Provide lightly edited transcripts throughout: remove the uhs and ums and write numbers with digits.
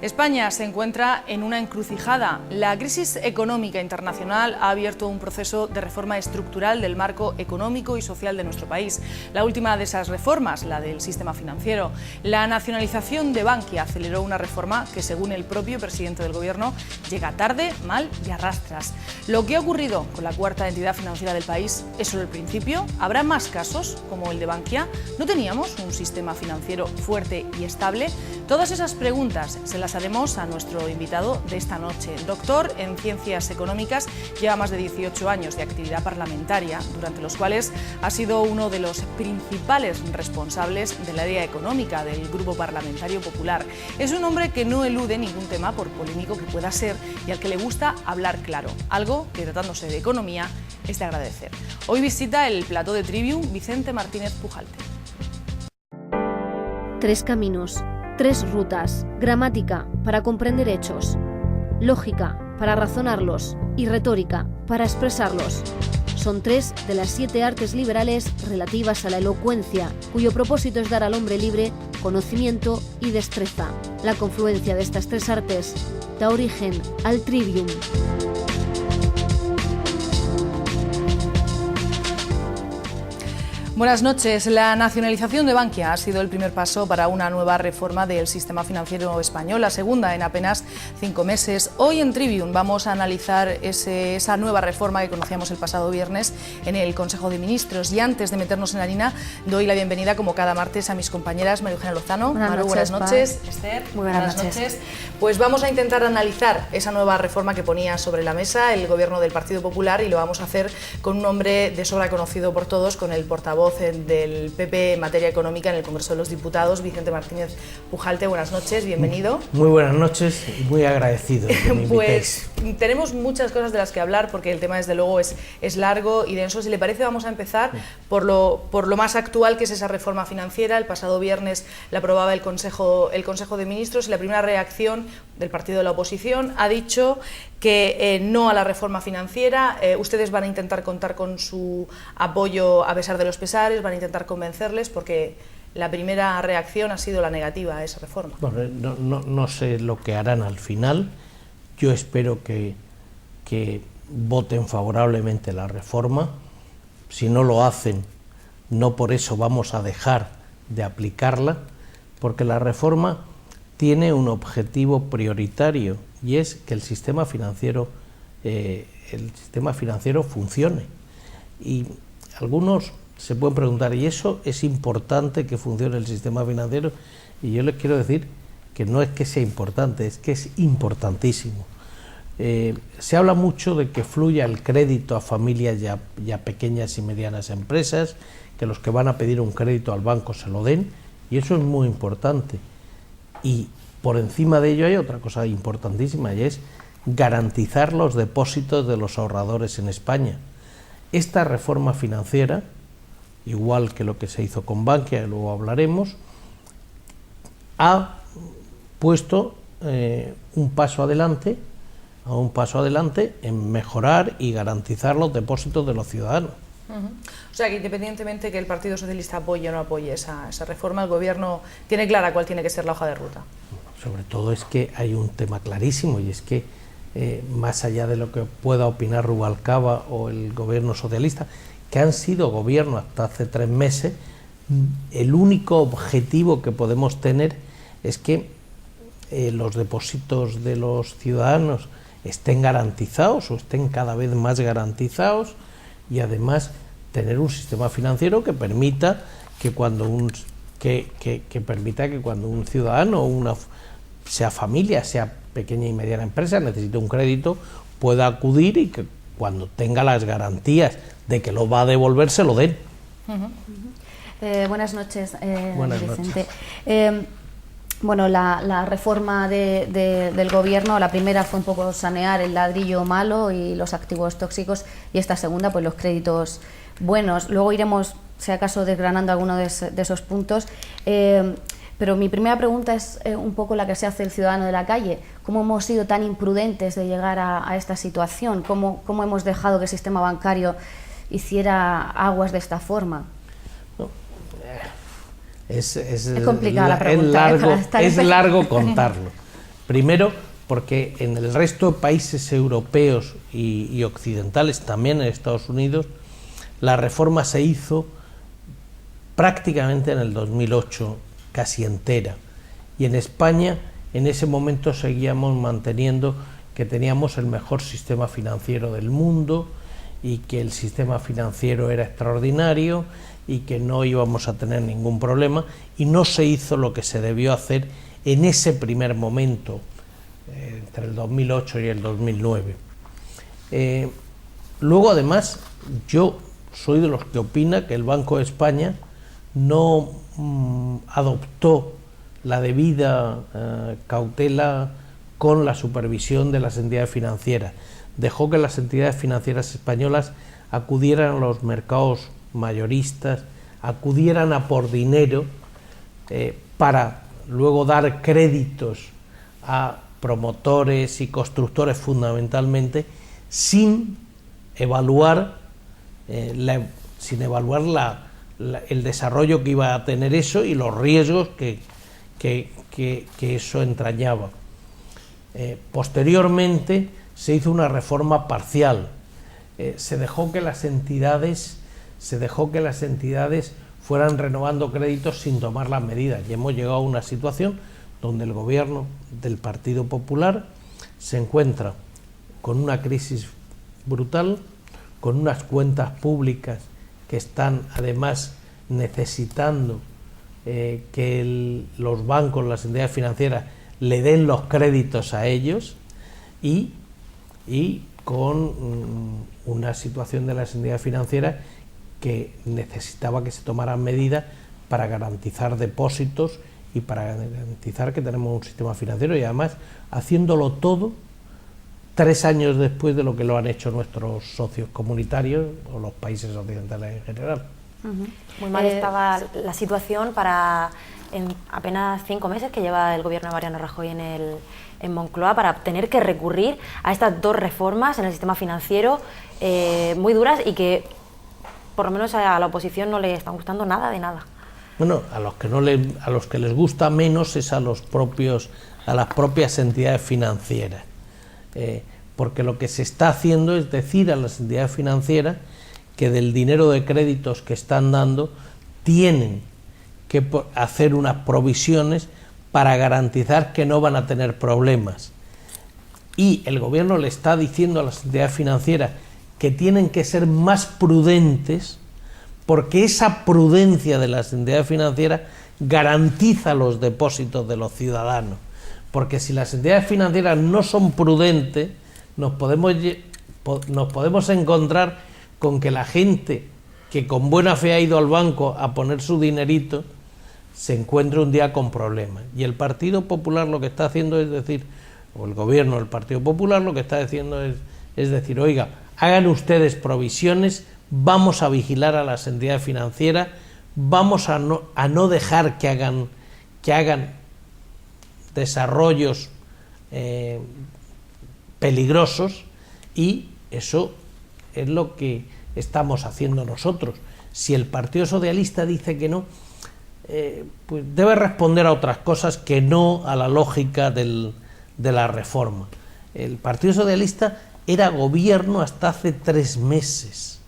España se encuentra en una encrucijada. La crisis económica internacional ha abierto un proceso de reforma estructural del marco económico y social de nuestro país. La última de esas reformas, la del sistema financiero. La nacionalización de Bankia aceleró una reforma que, según el propio presidente del Gobierno, llega tarde, mal y a rastras. Lo que ha ocurrido con la cuarta entidad financiera del país es solo el principio. ¿Habrá más casos como el de Bankia? ¿No teníamos un sistema financiero fuerte y estable? Todas esas preguntas se las haremos a nuestro invitado de esta noche. Doctor en Ciencias Económicas, lleva más de 18 años de actividad parlamentaria, durante los cuales ha sido uno de los principales responsables del área económica del Grupo Parlamentario Popular. Es un hombre que no elude ningún tema, por polémico que pueda ser, y al que le gusta hablar claro, algo que, tratándose de economía, es de agradecer. Hoy visita el plató de Trivium Vicente Martínez Pujalte. Tres caminos, tres rutas, gramática para comprender hechos, lógica para razonarlos y retórica para expresarlos. Son tres de las 7 artes liberales relativas a la elocuencia, cuyo propósito es dar al hombre libre conocimiento y destreza. La confluencia de estas tres artes da origen al Trivium. Buenas noches. La nacionalización de Bankia ha sido el primer paso para una nueva reforma del sistema financiero español, la segunda en apenas 5 meses. Hoy en Trivium vamos a analizar esa nueva reforma que conocíamos el pasado viernes en el Consejo de Ministros. Y antes de meternos en harina, doy la bienvenida, como cada martes, a mis compañeras María Eugenia Lozano. Maru, buenas noches. Esther, muy buenas noches. Pues vamos a intentar analizar esa nueva reforma que ponía sobre la mesa el Gobierno del Partido Popular, y lo vamos a hacer con un hombre de sobra conocido por todos, con el portavoz del PP en materia económica en el Congreso de los Diputados, Vicente Martínez Pujalte. Buenas noches, bienvenido. Muy buenas noches y muy agradecido de que me invitéis. Pues tenemos muchas cosas de las que hablar, porque el tema desde luego es largo y denso. Si le parece, vamos a empezar por lo más actual, que es esa reforma financiera. El pasado viernes la aprobaba el Consejo de Ministros, y la primera reacción del partido de la oposición ha dicho que no a la reforma financiera. Ustedes van a intentar contar con su apoyo a pesar de los pesares, van a intentar convencerles, porque la primera reacción ha sido la negativa a esa reforma. Bueno, no sé lo que harán al final. Yo espero que voten favorablemente la reforma. Si no lo hacen, no por eso vamos a dejar de aplicarla, porque la reforma tiene un objetivo prioritario, y es que el sistema financiero funcione. Y algunos se pueden preguntar, ¿y eso es importante que funcione el sistema financiero? Y yo les quiero decir que no es que sea importante, es que es importantísimo. Se habla mucho de que fluya el crédito a familias y a pequeñas y medianas empresas, que los que van a pedir un crédito al banco se lo den, y eso es muy importante. Y por encima de ello hay otra cosa importantísima, y es garantizar los depósitos de los ahorradores en España. Esta reforma financiera, igual que lo que se hizo con Bankia, luego hablaremos, ha puesto un paso adelante en mejorar y garantizar los depósitos de los ciudadanos. O sea, que independientemente que el Partido Socialista apoye o no apoye esa reforma, el Gobierno tiene clara cuál tiene que ser la hoja de ruta. Sobre todo es que hay un tema clarísimo, y es que más allá de lo que pueda opinar Rubalcaba o el Gobierno socialista, que han sido gobierno hasta hace 3 meses, el único objetivo que podemos tener es que los depósitos de los ciudadanos estén garantizados, o estén cada vez más garantizados, y además tener un sistema financiero que permita que cuando un ciudadano, sea familia, sea pequeña y mediana empresa, necesite un crédito, pueda acudir, y que cuando tenga las garantías de que lo va a devolver, se lo den. Buenas noches, Buenas Vicente. noches. Bueno, la reforma del Gobierno, la primera fue un poco sanear el ladrillo malo y los activos tóxicos, y esta segunda, pues los créditos buenos. Luego iremos, si acaso, desgranando algunos de esos puntos. Pero mi primera pregunta es un poco la que se hace el ciudadano de la calle. ¿Cómo hemos sido tan imprudentes de llegar a esta situación? ¿Cómo hemos dejado que el sistema bancario hiciera aguas de esta forma? Es complicada la pregunta. Es largo contarlo, Primero, porque en el resto de países europeos y occidentales, también en Estados Unidos, la reforma se hizo prácticamente en el 2008, casi entera. Y en España, en ese momento, seguíamos manteniendo que teníamos el mejor sistema financiero del mundo y que el sistema financiero era extraordinario y que no íbamos a tener ningún problema, y no se hizo lo que se debió hacer en ese primer momento, entre el 2008 y el 2009. Luego, además, yo soy de los que opina que el Banco de España no adoptó la debida cautela con la supervisión de las entidades financieras. Dejó que las entidades financieras españolas acudieran a los mercados mayoristas, acudieran a por dinero para luego dar créditos a promotores y constructores fundamentalmente, sin evaluar el desarrollo que iba a tener eso y los riesgos que eso entrañaba. Posteriormente se hizo una reforma parcial, se dejó que las entidades fueran renovando créditos sin tomar las medidas, y hemos llegado a una situación donde el gobierno del Partido Popular se encuentra con una crisis brutal, con unas cuentas públicas que están además necesitando que los bancos, las entidades financieras le den los créditos a ellos, y con una situación de las entidades financieras que necesitaba que se tomaran medidas para garantizar depósitos y para garantizar que tenemos un sistema financiero, y además haciéndolo todo 3 años después de lo que lo han hecho nuestros socios comunitarios o los países occidentales en general. Muy mal estaba la situación en apenas 5 meses que lleva el gobierno de Mariano Rajoy en Moncloa, para tener que recurrir a estas 2 reformas en el sistema financiero muy duras, y que por lo menos a la oposición no le están gustando nada de nada. Bueno, a los que les gusta menos es a las propias entidades financieras, porque lo que se está haciendo es decir a las entidades financieras que del dinero de créditos que están dando tienen que hacer unas provisiones para garantizar que no van a tener problemas, y el gobierno le está diciendo a las entidades financieras que tienen que ser más prudentes, porque esa prudencia de las entidades financieras garantiza los depósitos de los ciudadanos, porque si las entidades financieras no son prudentes, nos podemos encontrar con que la gente que con buena fe ha ido al banco a poner su dinerito se encuentre un día con problemas. Y el Partido Popular lo que está haciendo es decir, o el gobierno del Partido Popular lo que está haciendo es decir, oiga, hagan ustedes provisiones, vamos a vigilar a las entidades financieras, vamos a no dejar que hagan desarrollos peligrosos, y eso es lo que estamos haciendo nosotros. Si el Partido Socialista dice que no, pues debe responder a otras cosas que no a la lógica de la reforma. El Partido Socialista era gobierno hasta hace 3 meses.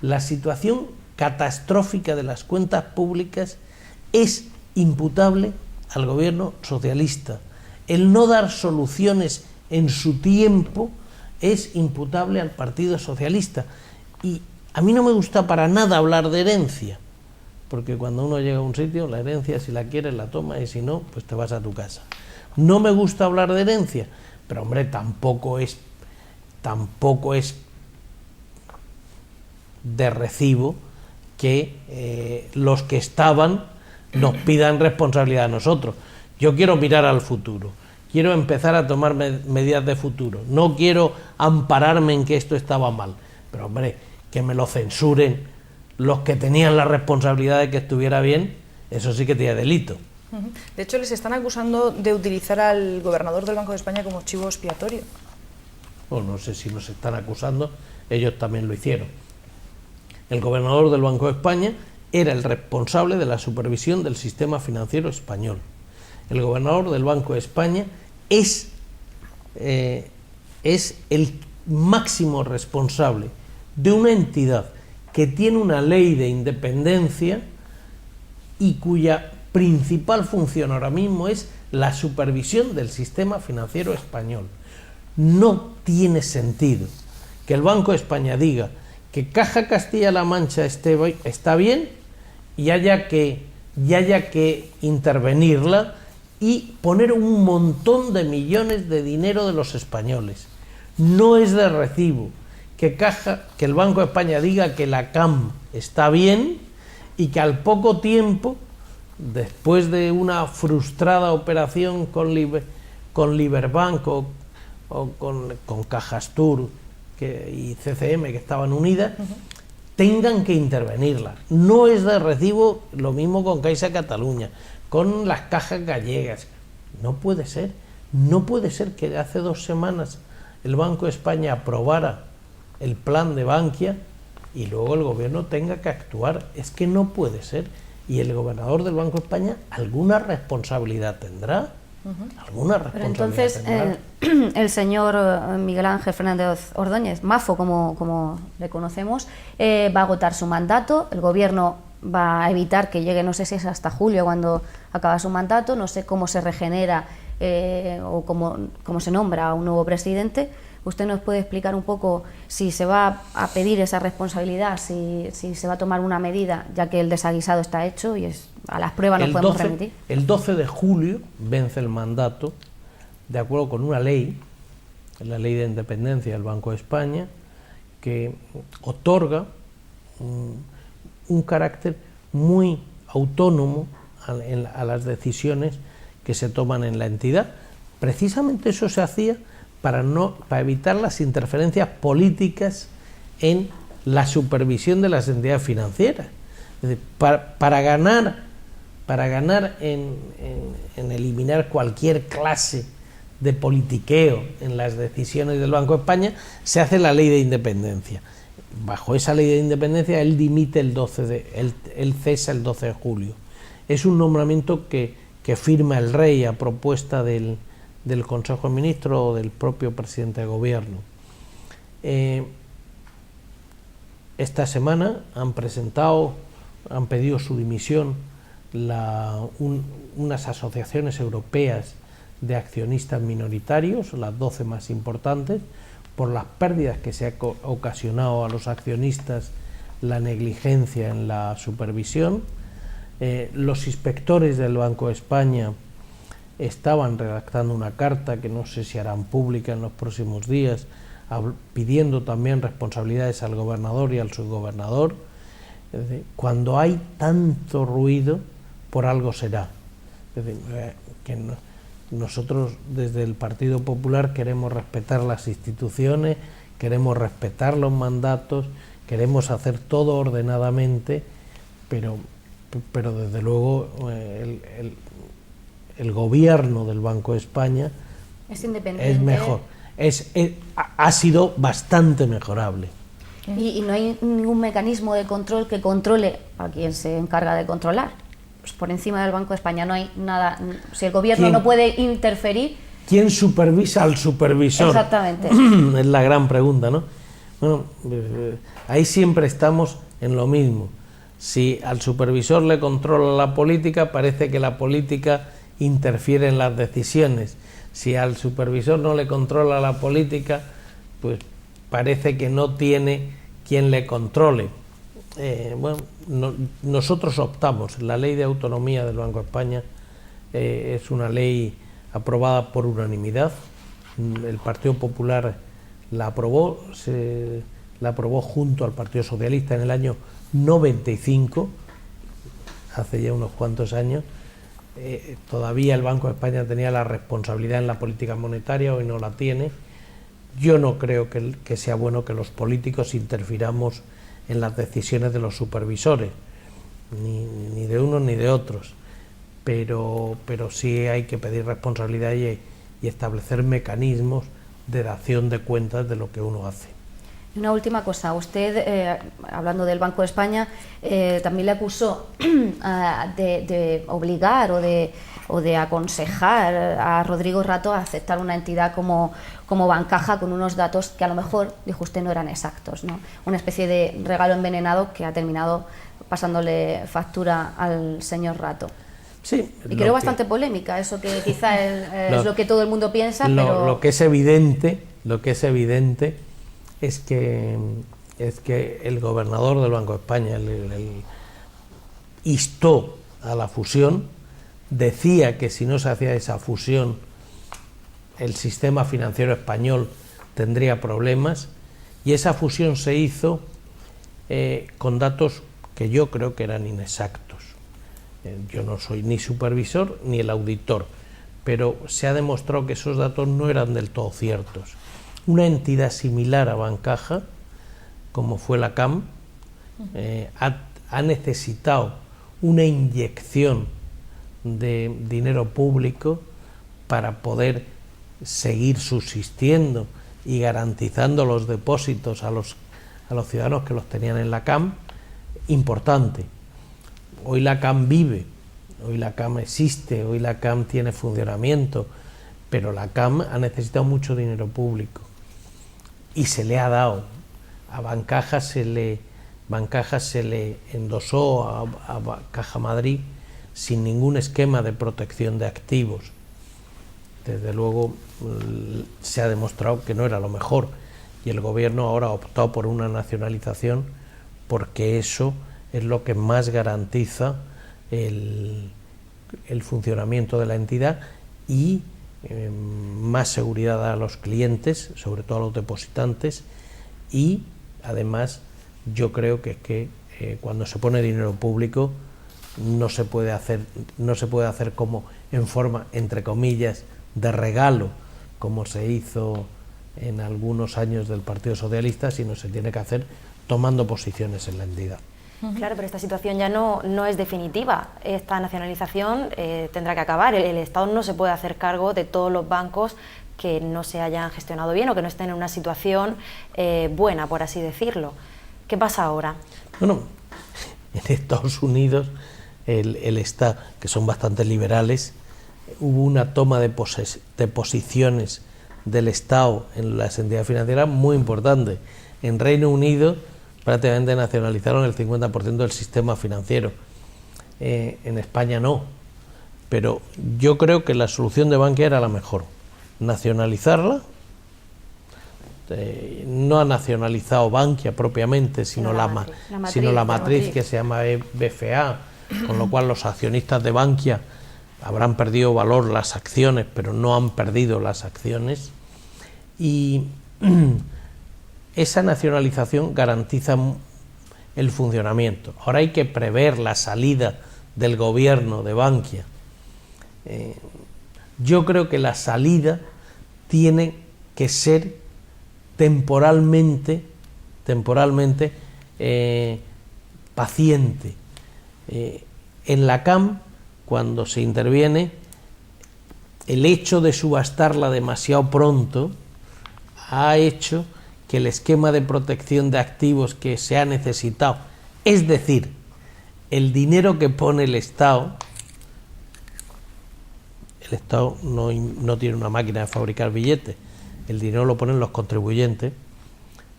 La situación catastrófica de las cuentas públicas es imputable al gobierno socialista. El no dar soluciones en su tiempo es imputable al Partido Socialista. Y a mí no me gusta para nada hablar de herencia, porque cuando uno llega a un sitio, la herencia, si la quieres la tomas, y si no, pues te vas a tu casa. No me gusta hablar de herencia, pero hombre, tampoco es de recibo que los que estaban nos pidan responsabilidad a nosotros. Yo quiero mirar al futuro, quiero empezar a tomar medidas de futuro, no quiero ampararme en que esto estaba mal, pero hombre, que me lo censuren los que tenían la responsabilidad de que estuviera bien, eso sí que tiene delito. De hecho, les están acusando de utilizar al gobernador del Banco de España como chivo expiatorio. Pues no sé si nos están acusando, ellos también lo hicieron. El gobernador del Banco de España era el responsable de la supervisión del sistema financiero español. El gobernador del Banco de España es el máximo responsable de una entidad que tiene una ley de independencia y cuya principal función ahora mismo es la supervisión del sistema financiero español. No tiene sentido que el Banco de España diga que Caja Castilla-La Mancha está bien y haya que intervenirla y poner un montón de millones de dinero de los españoles. No es de recibo que el Banco de España diga que la CAM está bien y que al poco tiempo, después de una frustrada operación con Liberbank o con Cajastur y CCM, que estaban unidas, tengan que intervenirla. No es de recibo lo mismo con Caixa Catalunya, con las cajas gallegas. No puede ser que hace 2 semanas el Banco de España aprobara el plan de Bankia y luego el gobierno tenga que actuar. Es que no puede ser. Y el gobernador del Banco de España alguna responsabilidad tendrá. ¿Alguna responsabilidad tendrá? Entonces, el señor Miguel Ángel Fernández Ordóñez, Mafo como le conocemos, va a agotar su mandato. El gobierno va a evitar que llegue, no sé si es hasta julio cuando acaba su mandato, no sé cómo se regenera o cómo se nombra a un nuevo presidente. ¿Usted nos puede explicar un poco si se va a pedir esa responsabilidad, si se va a tomar una medida, ya que el desaguisado está hecho y a las pruebas nos podemos remitir? El 12 de julio vence el mandato, de acuerdo con una ley, la Ley de Independencia del Banco de España, que otorga un carácter muy autónomo a las decisiones que se toman en la entidad. Precisamente eso se hacía para evitar las interferencias políticas en la supervisión de las entidades financieras. Es decir, para ganar en eliminar cualquier clase de politiqueo en las decisiones del Banco de España, se hace la Ley de Independencia. Bajo esa Ley de Independencia él dimite él cesa el 12 de julio. Es un nombramiento que firma el rey a propuesta del Consejo de Ministros o del propio presidente de gobierno. Esta semana han pedido su dimisión unas asociaciones europeas de accionistas minoritarios, las 12 más importantes, por las pérdidas que se ha ocasionado a los accionistas la negligencia en la supervisión. Los inspectores del Banco de España estaban redactando una carta que no sé si harán pública en los próximos días, pidiendo también responsabilidades al gobernador y al subgobernador. Es decir, cuando hay tanto ruido, por algo será. Es decir, nosotros desde el Partido Popular queremos respetar las instituciones, queremos respetar los mandatos, queremos hacer todo ordenadamente, pero desde luego el gobierno del Banco de España es independiente, es mejor, ha sido bastante mejorable. Y no hay ningún mecanismo de control que controle a quien se encarga de controlar. Pues por encima del Banco de España no hay nada. Si el gobierno no puede interferir, ¿quién supervisa al supervisor? Exactamente. Es la gran pregunta, ¿no? Bueno, ahí siempre estamos en lo mismo. Si al supervisor le controla la política, parece que la política interfiere en las decisiones. Si al supervisor no le controla la política, pues parece que no tiene quien le controle. Nosotros optamos, la Ley de Autonomía del Banco de España es una ley aprobada por unanimidad. El Partido Popular la aprobó junto al Partido Socialista en el año 95, hace ya unos cuantos años. Todavía el Banco de España tenía la responsabilidad en la política monetaria, hoy no la tiene. Yo no creo que sea bueno que los políticos interfiramos en las decisiones de los supervisores, ni de unos ni de otros, pero sí hay que pedir responsabilidad y establecer mecanismos de dación de cuentas de lo que uno hace. Una última cosa, usted, hablando del Banco de España, también le acusó de obligar o de o de aconsejar a Rodrigo Rato a aceptar una entidad como Bancaja con unos datos que a lo mejor, dijo usted, no eran exactos, ¿no? Una especie de regalo envenenado que ha terminado pasándole factura al señor Rato. Sí, y creo bastante polémica, eso que quizá es lo que todo el mundo piensa, pero... Lo que es evidente es que el gobernador del Banco de España instó a la fusión, decía que si no se hacía esa fusión el sistema financiero español tendría problemas, y esa fusión se hizo con datos que yo creo que eran inexactos. Yo no soy ni supervisor ni el auditor, pero se ha demostrado que esos datos no eran del todo ciertos. Una entidad similar a Bancaja, como fue la CAM, ha necesitado una inyección de dinero público para poder seguir subsistiendo y garantizando los depósitos a los ciudadanos que los tenían en la CAM, importante. Hoy la CAM vive, hoy la CAM existe, hoy la CAM tiene funcionamiento, pero la CAM ha necesitado mucho dinero público y se le ha dado. A Bancaja se le endosó a Caja Madrid sin ningún esquema de protección de activos. Desde luego se ha demostrado que no era lo mejor, y el gobierno ahora ha optado por una nacionalización porque eso es lo que más garantiza el funcionamiento de la entidad y más seguridad a los clientes, sobre todo a los depositantes, y además yo creo que cuando se pone dinero público no se puede hacer como en forma, entre comillas, de regalo, como se hizo en algunos años del Partido Socialista, sino se tiene que hacer tomando posiciones en la entidad. Claro, pero esta situación ya no es definitiva. Esta nacionalización tendrá que acabar. El Estado no se puede hacer cargo de todos los bancos que no se hayan gestionado bien o que no estén en una situación buena, por así decirlo. ¿Qué pasa ahora? Bueno, en Estados Unidos, el Estado, que son bastante liberales, hubo una toma de posiciones del Estado en las entidades financieras muy importante. En Reino Unido prácticamente nacionalizaron el 50% del sistema financiero. En España no, pero yo creo que la solución de Bankia era la mejor, nacionalizarla. No ha nacionalizado Bankia propiamente, sino la matriz que se llama BFA, con lo cual los accionistas de Bankia habrán perdido valor las acciones, pero no han perdido las acciones, y esa nacionalización garantiza el funcionamiento. Ahora hay que prever la salida del gobierno de Bankia. Yo creo que la salida tiene que ser temporalmente paciente. En la CAM, cuando se interviene, el hecho de subastarla demasiado pronto ha hecho que el esquema de protección de activos que se ha necesitado, es decir, el dinero que pone el Estado no tiene una máquina de fabricar billetes, el dinero lo ponen los contribuyentes,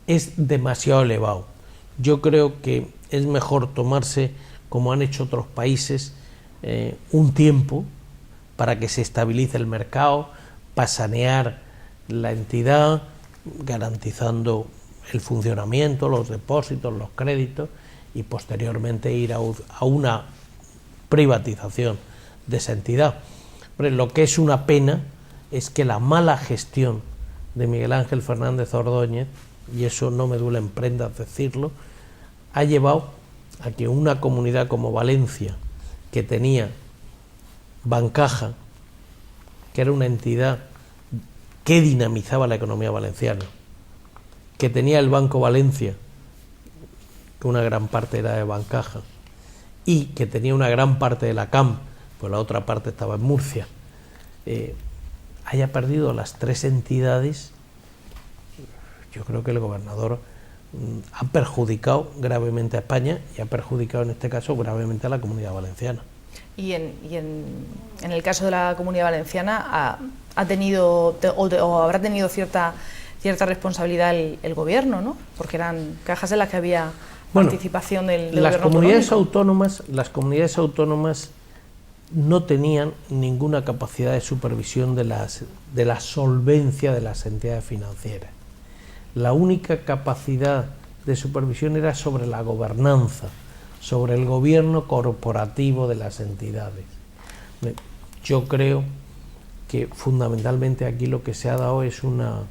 es demasiado elevado. Yo creo que es mejor tomarse, como han hecho otros países, un tiempo para que se estabilice el mercado, para sanear la entidad, garantizando el funcionamiento, los depósitos, los créditos, y posteriormente ir a una privatización de esa entidad. Pero lo que es una pena es que la mala gestión de Miguel Ángel Fernández Ordóñez, y eso no me duele en prendas decirlo, ha llevado a que una comunidad como Valencia, que tenía Bancaja, que era una entidad que dinamizaba la economía valenciana, que tenía el Banco Valencia, que una gran parte era de Bancaja, y que tenía una gran parte de la CAM, pues la otra parte estaba en Murcia, haya perdido las tres entidades. Yo creo que el gobernador ha perjudicado gravemente a España y ha perjudicado en este caso gravemente a la Comunidad Valenciana. Y en el caso de la Comunidad Valenciana, ¿ha tenido o habrá tenido cierta responsabilidad el gobierno, ¿no? Porque eran cajas en las que había participación del las gobierno comunidades autonómico. Las comunidades autónomas no tenían ninguna capacidad de supervisión de la solvencia de las entidades financieras. La única capacidad de supervisión era sobre la gobernanza, sobre el gobierno corporativo de las entidades. Yo creo que fundamentalmente aquí lo que se ha dado es una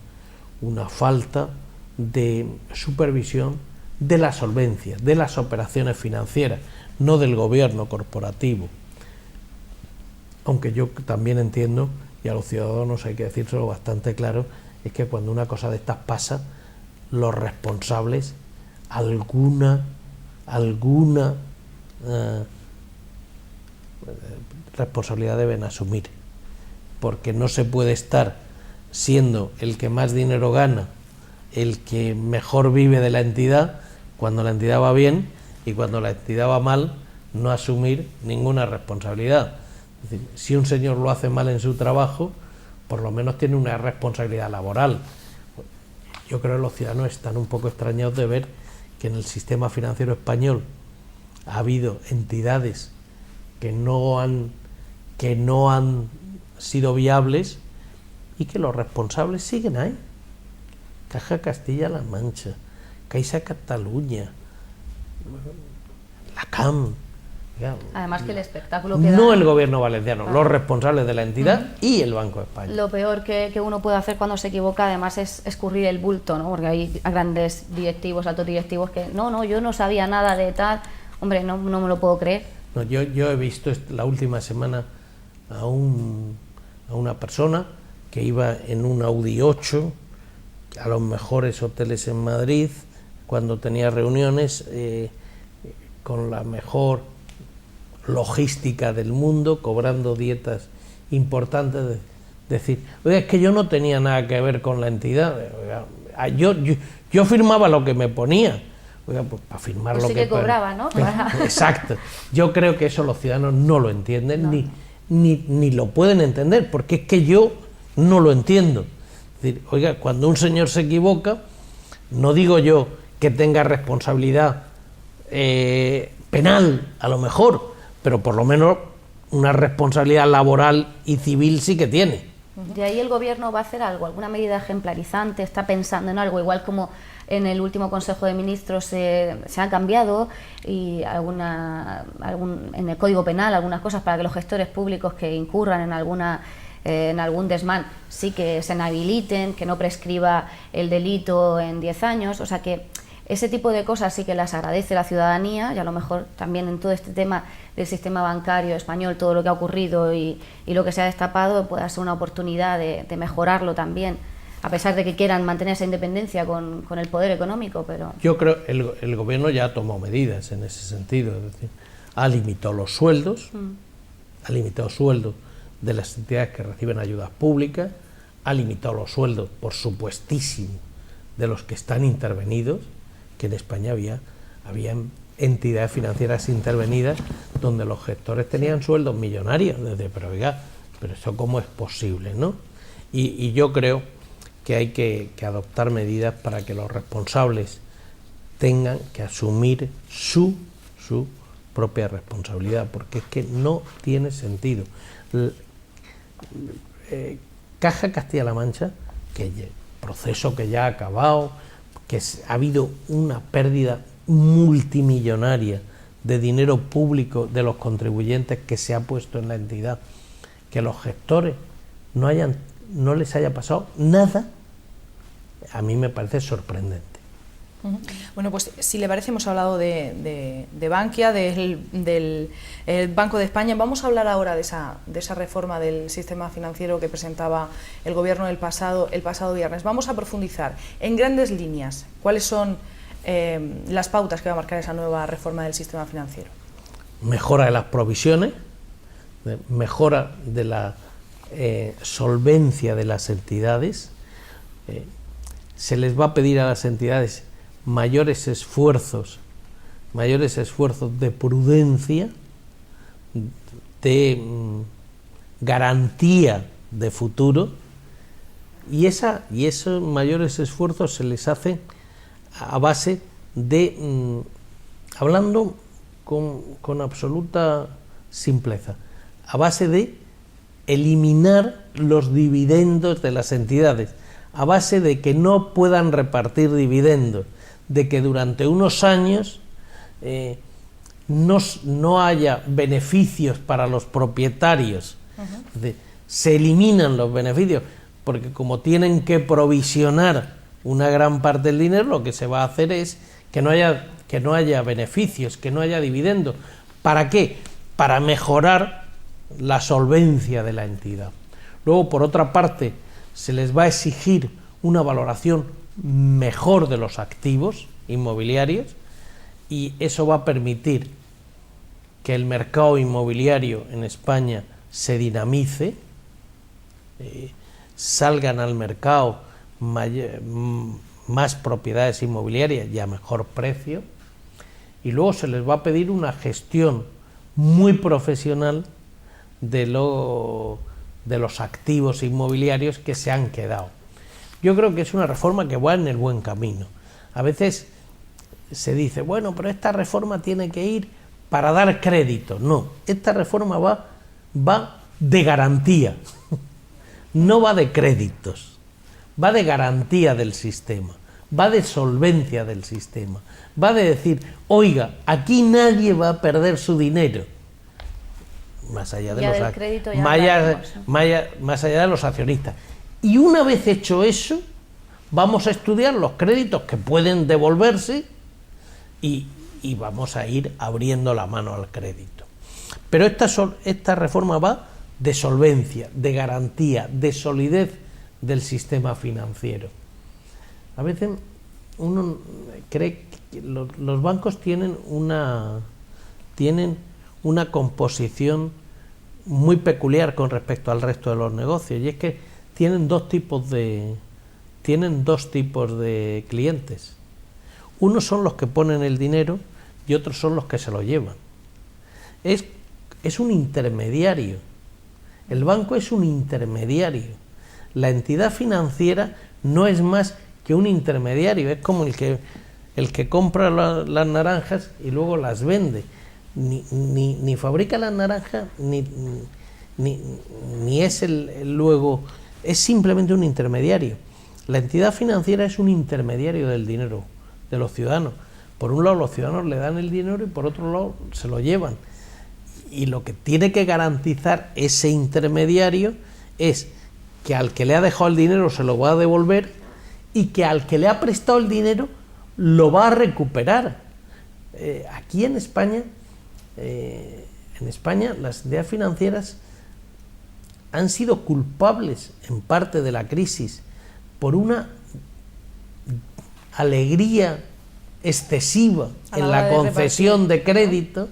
falta de supervisión de la solvencia, de las operaciones financieras, no del gobierno corporativo. Aunque yo también entiendo, y a los ciudadanos hay que decírselo bastante claro, es que cuando una cosa de estas pasa, los responsables alguna responsabilidad deben asumir, porque no se puede estar siendo el que más dinero gana, el que mejor vive de la entidad, cuando la entidad va bien, y cuando la entidad va mal, no asumir ninguna responsabilidad. Es decir, si un señor lo hace mal en su trabajo, por lo menos tiene una responsabilidad laboral. Yo creo que los ciudadanos están un poco extrañados de ver que en el sistema financiero español ha habido entidades que no han sido viables y que los responsables siguen ahí. Caja Castilla-La Mancha, Caixa Catalunya, la CAM. Además que el espectáculo que no da, el gobierno valenciano, los responsables de la entidad y el Banco de España. lo peor que uno puede hacer cuando se equivoca además es escurrir el bulto, ¿no? Porque hay grandes directivos, altos directivos que no, yo no sabía nada de tal, hombre, no me lo puedo creer. No, yo he visto la última semana a una persona que iba en un Audi 8 a los mejores hoteles en Madrid cuando tenía reuniones con la mejor logística del mundo, cobrando dietas importantes, decir, oiga, es que yo no tenía nada que ver con la entidad, oiga, yo firmaba lo que me ponía, oiga, pues para firmar pues lo sí que cobraba, ¿no? Exacto. Yo creo que eso los ciudadanos no lo entienden, no. Ni lo pueden entender, porque es que yo no lo entiendo. Es decir, oiga, cuando un señor se equivoca, no digo yo que tenga responsabilidad penal, a lo mejor, pero por lo menos una responsabilidad laboral y civil sí que tiene. De ahí el gobierno va a hacer algo, alguna medida ejemplarizante, está pensando en algo, igual como en el último Consejo de Ministros se han cambiado y en el Código Penal algunas cosas para que los gestores públicos que incurran en algún desmán sí que se inhabiliten, que no prescriba el delito en 10 años, o sea que ese tipo de cosas sí que las agradece la ciudadanía y a lo mejor también en todo este tema del sistema bancario español, todo lo que ha ocurrido y lo que se ha destapado puede ser una oportunidad de mejorarlo también, a pesar de que quieran mantener esa independencia con el poder económico. Pero yo creo que el gobierno ya ha tomado medidas en ese sentido, es decir, ha limitado los sueldos, ha limitado sueldos de las entidades que reciben ayudas públicas, ha limitado los sueldos, por supuestísimo, de los que están intervenidos, que en España había entidades financieras intervenidas donde los gestores tenían sueldos millonarios, pero oiga, pero eso cómo es posible, ¿no? Y yo creo que hay que adoptar medidas para que los responsables tengan que asumir su propia responsabilidad, porque es que no tiene sentido. Caja Castilla-La Mancha, proceso que ya ha acabado, que ha habido una pérdida multimillonaria de dinero público de los contribuyentes que se ha puesto en la entidad, que los gestores no les haya pasado nada, a mí me parece sorprendente. Bueno, pues si le parece, hemos hablado de Bankia, del Banco de España. Vamos a hablar ahora de esa reforma del sistema financiero que presentaba el Gobierno el pasado viernes. Vamos a profundizar en grandes líneas cuáles son las pautas que va a marcar esa nueva reforma del sistema financiero. Mejora de las provisiones, mejora de la solvencia de las entidades. Se les va a pedir a las entidades mayores esfuerzos de prudencia de garantía de futuro, y esos mayores esfuerzos se les hacen a base de, hablando con absoluta simpleza, a base de eliminar los dividendos de las entidades, a base de que no puedan repartir dividendos, de que durante unos años no haya beneficios para los propietarios. Se eliminan los beneficios, porque como tienen que provisionar una gran parte del dinero, lo que se va a hacer es que no haya beneficios, que no haya dividendos. ¿Para qué? Para mejorar la solvencia de la entidad. Luego, por otra parte, se les va a exigir una valoración mejor de los activos inmobiliarios, y eso va a permitir que el mercado inmobiliario en España se dinamice, salgan al mercado más propiedades inmobiliarias y a mejor precio, y luego se les va a pedir una gestión muy profesional de los activos inmobiliarios que se han quedado. Yo creo que es una reforma que va en el buen camino. A veces se dice, bueno, pero esta reforma tiene que ir para dar crédito. No, esta reforma va de garantía, no va de créditos, va de garantía del sistema, va de solvencia del sistema, va de decir, oiga, aquí nadie va a perder su dinero, más allá de los accionistas. Y una vez hecho eso, vamos a estudiar los créditos que pueden devolverse y vamos a ir abriendo la mano al crédito. Pero esta reforma va de solvencia, de garantía, de solidez del sistema financiero. A veces uno cree que los bancos tienen una composición muy peculiar con respecto al resto de los negocios, y es que tienen dos tipos de clientes. Unos son los que ponen el dinero y otros son los que se lo llevan. Es un intermediario. El banco es un intermediario. La entidad financiera no es más que un intermediario. Es como el que compra las naranjas y luego las vende. Ni fabrica las naranjas ni es luego. Es simplemente un intermediario. La entidad financiera es un intermediario del dinero de los ciudadanos. Por un lado, los ciudadanos le dan el dinero y por otro lado se lo llevan. Y lo que tiene que garantizar ese intermediario es que al que le ha dejado el dinero se lo va a devolver, y que al que le ha prestado el dinero lo va a recuperar. Aquí en España las entidades financieras han sido culpables en parte de la crisis por una alegría excesiva en la concesión de crédito,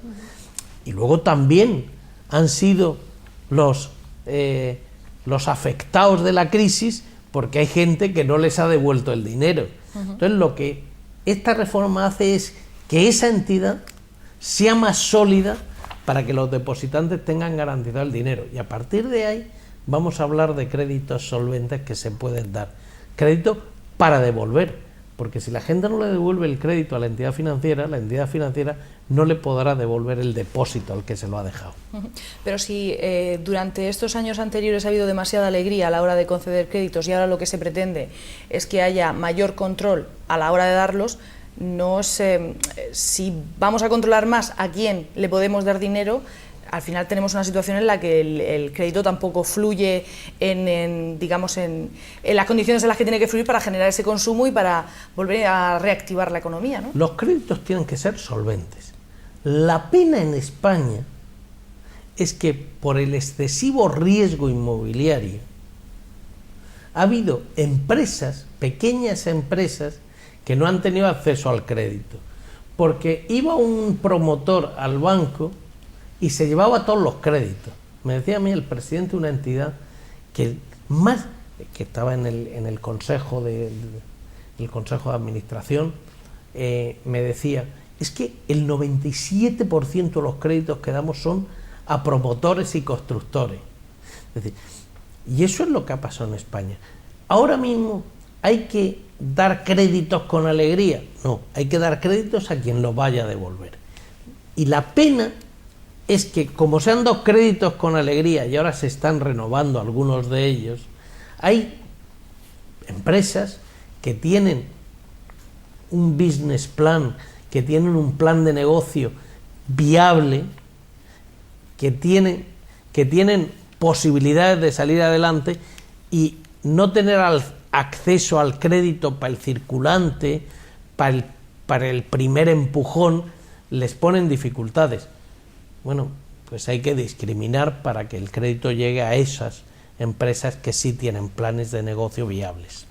y luego también han sido los afectados de la crisis porque hay gente que no les ha devuelto el dinero. Entonces, lo que esta reforma hace es que esa entidad sea más sólida para que los depositantes tengan garantizado el dinero, y a partir de ahí vamos a hablar de créditos solventes que se pueden dar, crédito para devolver. Porque si la gente no le devuelve el crédito a la entidad financiera no le podrá devolver el depósito al que se lo ha dejado. Pero si durante estos años anteriores ha habido demasiada alegría a la hora de conceder créditos y ahora lo que se pretende es que haya mayor control a la hora de darlos, no sé si vamos a controlar más a quién le podemos dar dinero. Al final tenemos una situación en la que el crédito tampoco fluye en las condiciones en las que tiene que fluir para generar ese consumo y para volver a reactivar la economía, ¿no? Los créditos tienen que ser solventes. La pena en España es que por el excesivo riesgo inmobiliario ha habido empresas, pequeñas empresas, que no han tenido acceso al crédito, porque iba un promotor al banco y se llevaba todos los créditos. Me decía a mí el presidente de una entidad que estaba en el consejo de administración, me decía, es que el 97% de los créditos que damos son a promotores y constructores. Es decir, y eso es lo que ha pasado en España. Ahora mismo hay que dar créditos con alegría. No, hay que dar créditos a quien los vaya a devolver. Y la pena es que, como se han dado créditos con alegría y ahora se están renovando algunos de ellos, hay empresas que tienen un business plan, que tienen un plan de negocio viable, que tienen posibilidades de salir adelante, y no tener acceso al crédito para el circulante, para el primer empujón, les ponen dificultades. Bueno, pues hay que discriminar para que el crédito llegue a esas empresas que sí tienen planes de negocio viables.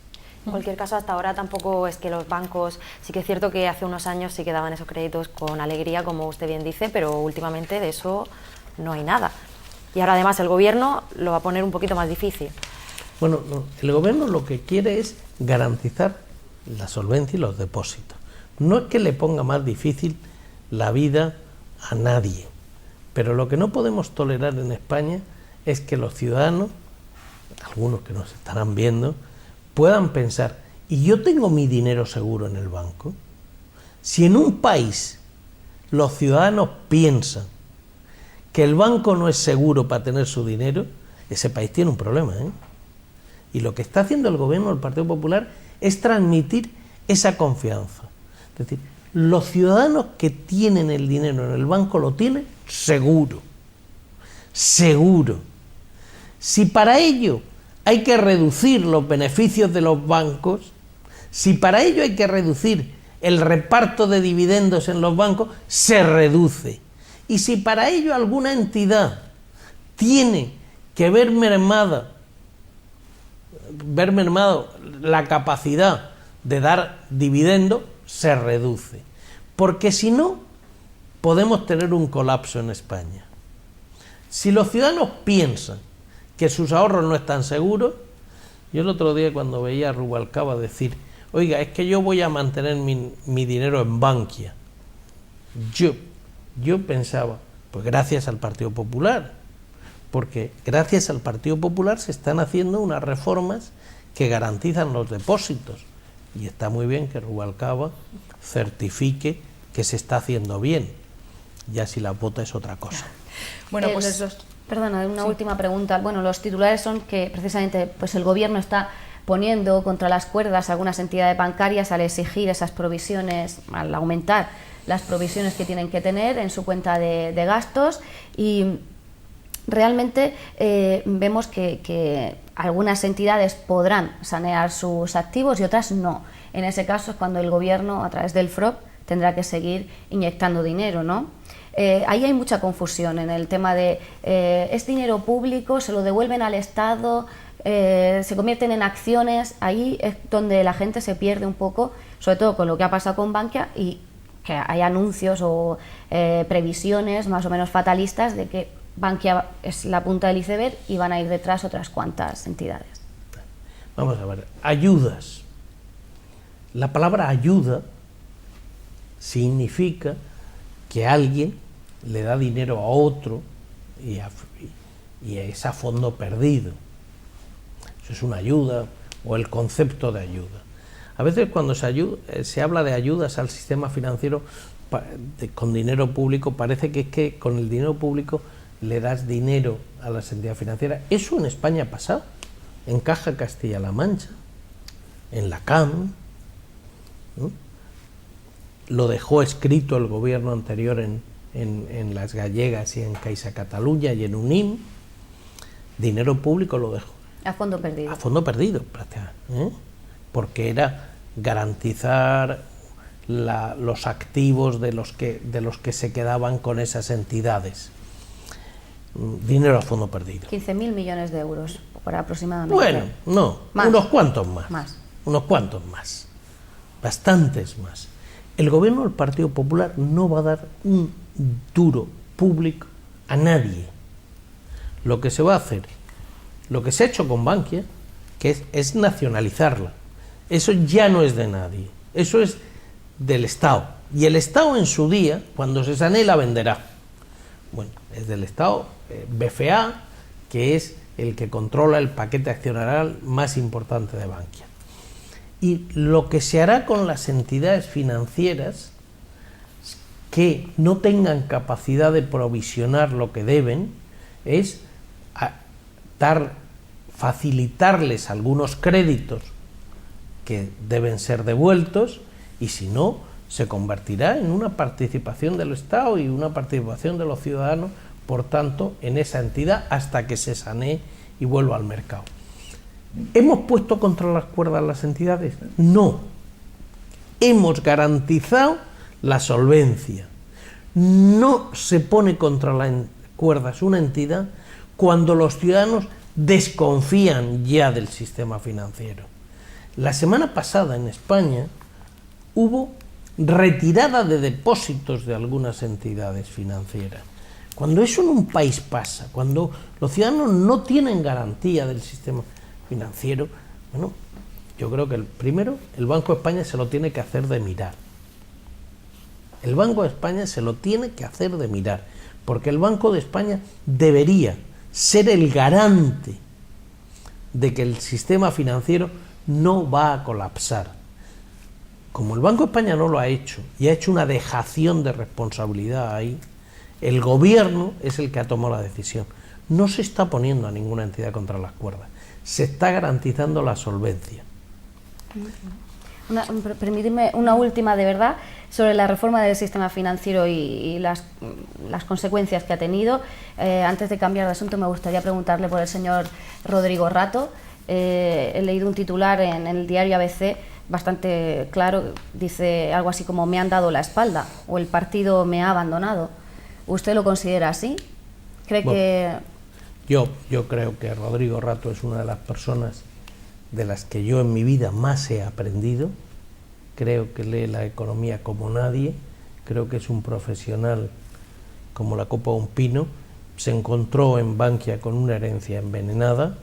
En cualquier caso, hasta ahora tampoco es que los bancos, sí que es cierto que hace unos años sí que daban esos créditos con alegría, como usted bien dice, pero últimamente de eso no hay nada. Y ahora además el gobierno lo va a poner un poquito más difícil. Bueno, no, el gobierno lo que quiere es garantizar la solvencia y los depósitos. No es que le ponga más difícil la vida a nadie, pero lo que no podemos tolerar en España es que los ciudadanos, algunos que nos estarán viendo, puedan pensar: ¿y yo tengo mi dinero seguro en el banco? Si en un país los ciudadanos piensan que el banco no es seguro para tener su dinero, ese país tiene un problema, ¿eh? Y lo que está haciendo el gobierno del Partido Popular es transmitir esa confianza. Es decir, los ciudadanos que tienen el dinero en el banco lo tienen seguro. Seguro. Si para ello hay que reducir los beneficios de los bancos, si para ello hay que reducir el reparto de dividendos en los bancos, se reduce. Y si para ello alguna entidad tiene que ver mermado la capacidad de dar dividendo, se reduce. Porque si no, podemos tener un colapso en España. Si los ciudadanos piensan que sus ahorros no están seguros, yo el otro día cuando veía a Rubalcaba decir: oiga, es que yo voy a mantener mi dinero en Bankia, yo pensaba, pues gracias al Partido Popular, porque gracias al Partido Popular se están haciendo unas reformas que garantizan los depósitos, y está muy bien que Rubalcaba certifique que se está haciendo bien. Ya si la vota es otra cosa. Bueno, pues perdona, una última pregunta. Bueno, los titulares son que precisamente pues el gobierno está poniendo contra las cuerdas a algunas entidades bancarias al exigir esas provisiones, al aumentar las provisiones que tienen que tener en su cuenta de gastos, y realmente vemos que algunas entidades podrán sanear sus activos y otras no. En ese caso es cuando el gobierno, a través del FROP, tendrá que seguir inyectando dinero, ¿no? Ahí hay mucha confusión en el tema de es dinero público, se lo devuelven al Estado, se convierten en acciones. Ahí es donde la gente se pierde un poco, sobre todo con lo que ha pasado con Bankia, y que hay anuncios o previsiones más o menos fatalistas de que Bankia es la punta del iceberg y van a ir detrás otras cuantas entidades. Vamos a ver, ayudas. La palabra ayuda significa que alguien le da dinero a otro y es a fondo perdido. Eso es una ayuda, o el concepto de ayuda. A veces cuando se habla de ayudas al sistema financiero con dinero público, parece que es que con el dinero público le das dinero a las entidades financieras. Eso en España ha pasado, en Caja Castilla-La Mancha, en la CAM, ¿no? Lo dejó escrito el gobierno anterior en las gallegas y en Caixa Catalunya y en UNIM. Dinero público lo dejó. A fondo perdido. A fondo perdido, prácticamente, ¿eh? Porque era garantizar los activos de los que se quedaban con esas entidades. Dinero a fondo perdido. 15.000 millones de euros, por aproximadamente. Bueno, no, más. Unos cuantos más. Unos cuantos más. Bastantes más. El gobierno del Partido Popular no va a dar un duro público a nadie. Lo que se va a hacer, lo que se ha hecho con Bankia, que es nacionalizarla. Eso ya no es de nadie, eso es del Estado. Y el Estado en su día, cuando se sanee, la venderá. Bueno, es del Estado BFA, que es el que controla el paquete accionarial más importante de Bankia. Y lo que se hará con las entidades financieras que no tengan capacidad de provisionar lo que deben es facilitarles algunos créditos que deben ser devueltos, y si no, se convertirá en una participación del Estado y una participación de los ciudadanos, por tanto, en esa entidad hasta que se sanee y vuelva al mercado. ¿Hemos puesto contra las cuerdas las entidades? No. Hemos garantizado la solvencia. No se pone contra las cuerdas una entidad cuando los ciudadanos desconfían ya del sistema financiero. La semana pasada en España hubo retirada de depósitos de algunas entidades financieras. Cuando eso en un país pasa, cuando los ciudadanos no tienen garantía del sistema financiero, bueno, yo creo que el Banco de España se lo tiene que hacer de mirar. El Banco de España se lo tiene que hacer de mirar, porque el Banco de España debería ser el garante de que el sistema financiero no va a colapsar. Como el Banco de España no lo ha hecho y ha hecho una dejación de responsabilidad ahí, el gobierno es el que ha tomado la decisión. No se está poniendo a ninguna entidad contra las cuerdas, se está garantizando la solvencia. Permíteme una última de verdad sobre la reforma del sistema financiero y las consecuencias que ha tenido. Antes de cambiar de asunto, me gustaría preguntarle por el señor Rodrigo Rato. He leído un titular en el diario ABC bastante claro, dice algo así como "me han dado la espalda" o "el partido me ha abandonado". ¿Usted lo considera así? ¿Cree que...? Yo creo que Rodrigo Rato es una de las personas de las que yo en mi vida más he aprendido. Creo que lee la economía como nadie, creo que es un profesional como la copa de un pino. Se encontró en Bankia con una herencia envenenada,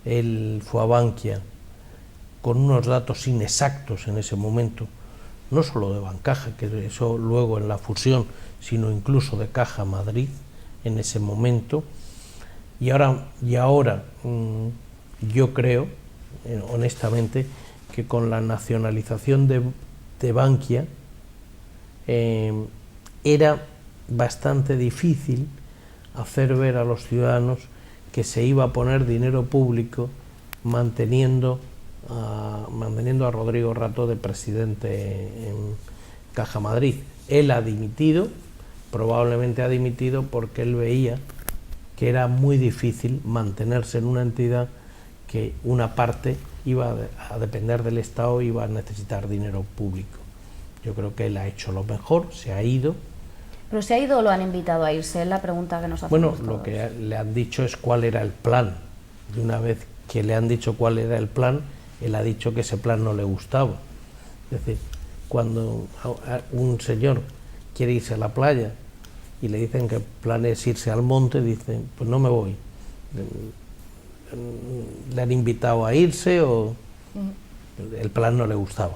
él fue a Bankia con unos datos inexactos en ese momento, no solo de Bancaja, que eso luego en la fusión, sino incluso de Caja Madrid en ese momento, y ahora yo creo, honestamente, que con la nacionalización de Bankia era bastante difícil hacer ver a los ciudadanos que se iba a poner dinero público manteniendo a Rodrigo Rato de presidente en Caja Madrid. Él ha dimitido, probablemente ha dimitido porque él veía que era muy difícil mantenerse en una entidad que una parte iba a depender del Estado, iba a necesitar dinero público. Yo creo que él ha hecho lo mejor, se ha ido. ¿Pero se ha ido o lo han invitado a irse? Es la pregunta que nos hacemos. Bueno, todos. Lo que le han dicho es cuál era el plan. De una vez que le han dicho cuál era el plan, él ha dicho que ese plan no le gustaba. Es decir, cuando un señor quiere irse a la playa y le dicen que el plan es irse al monte, dicen, pues no me voy. Le han invitado a irse o el plan no le gustaba.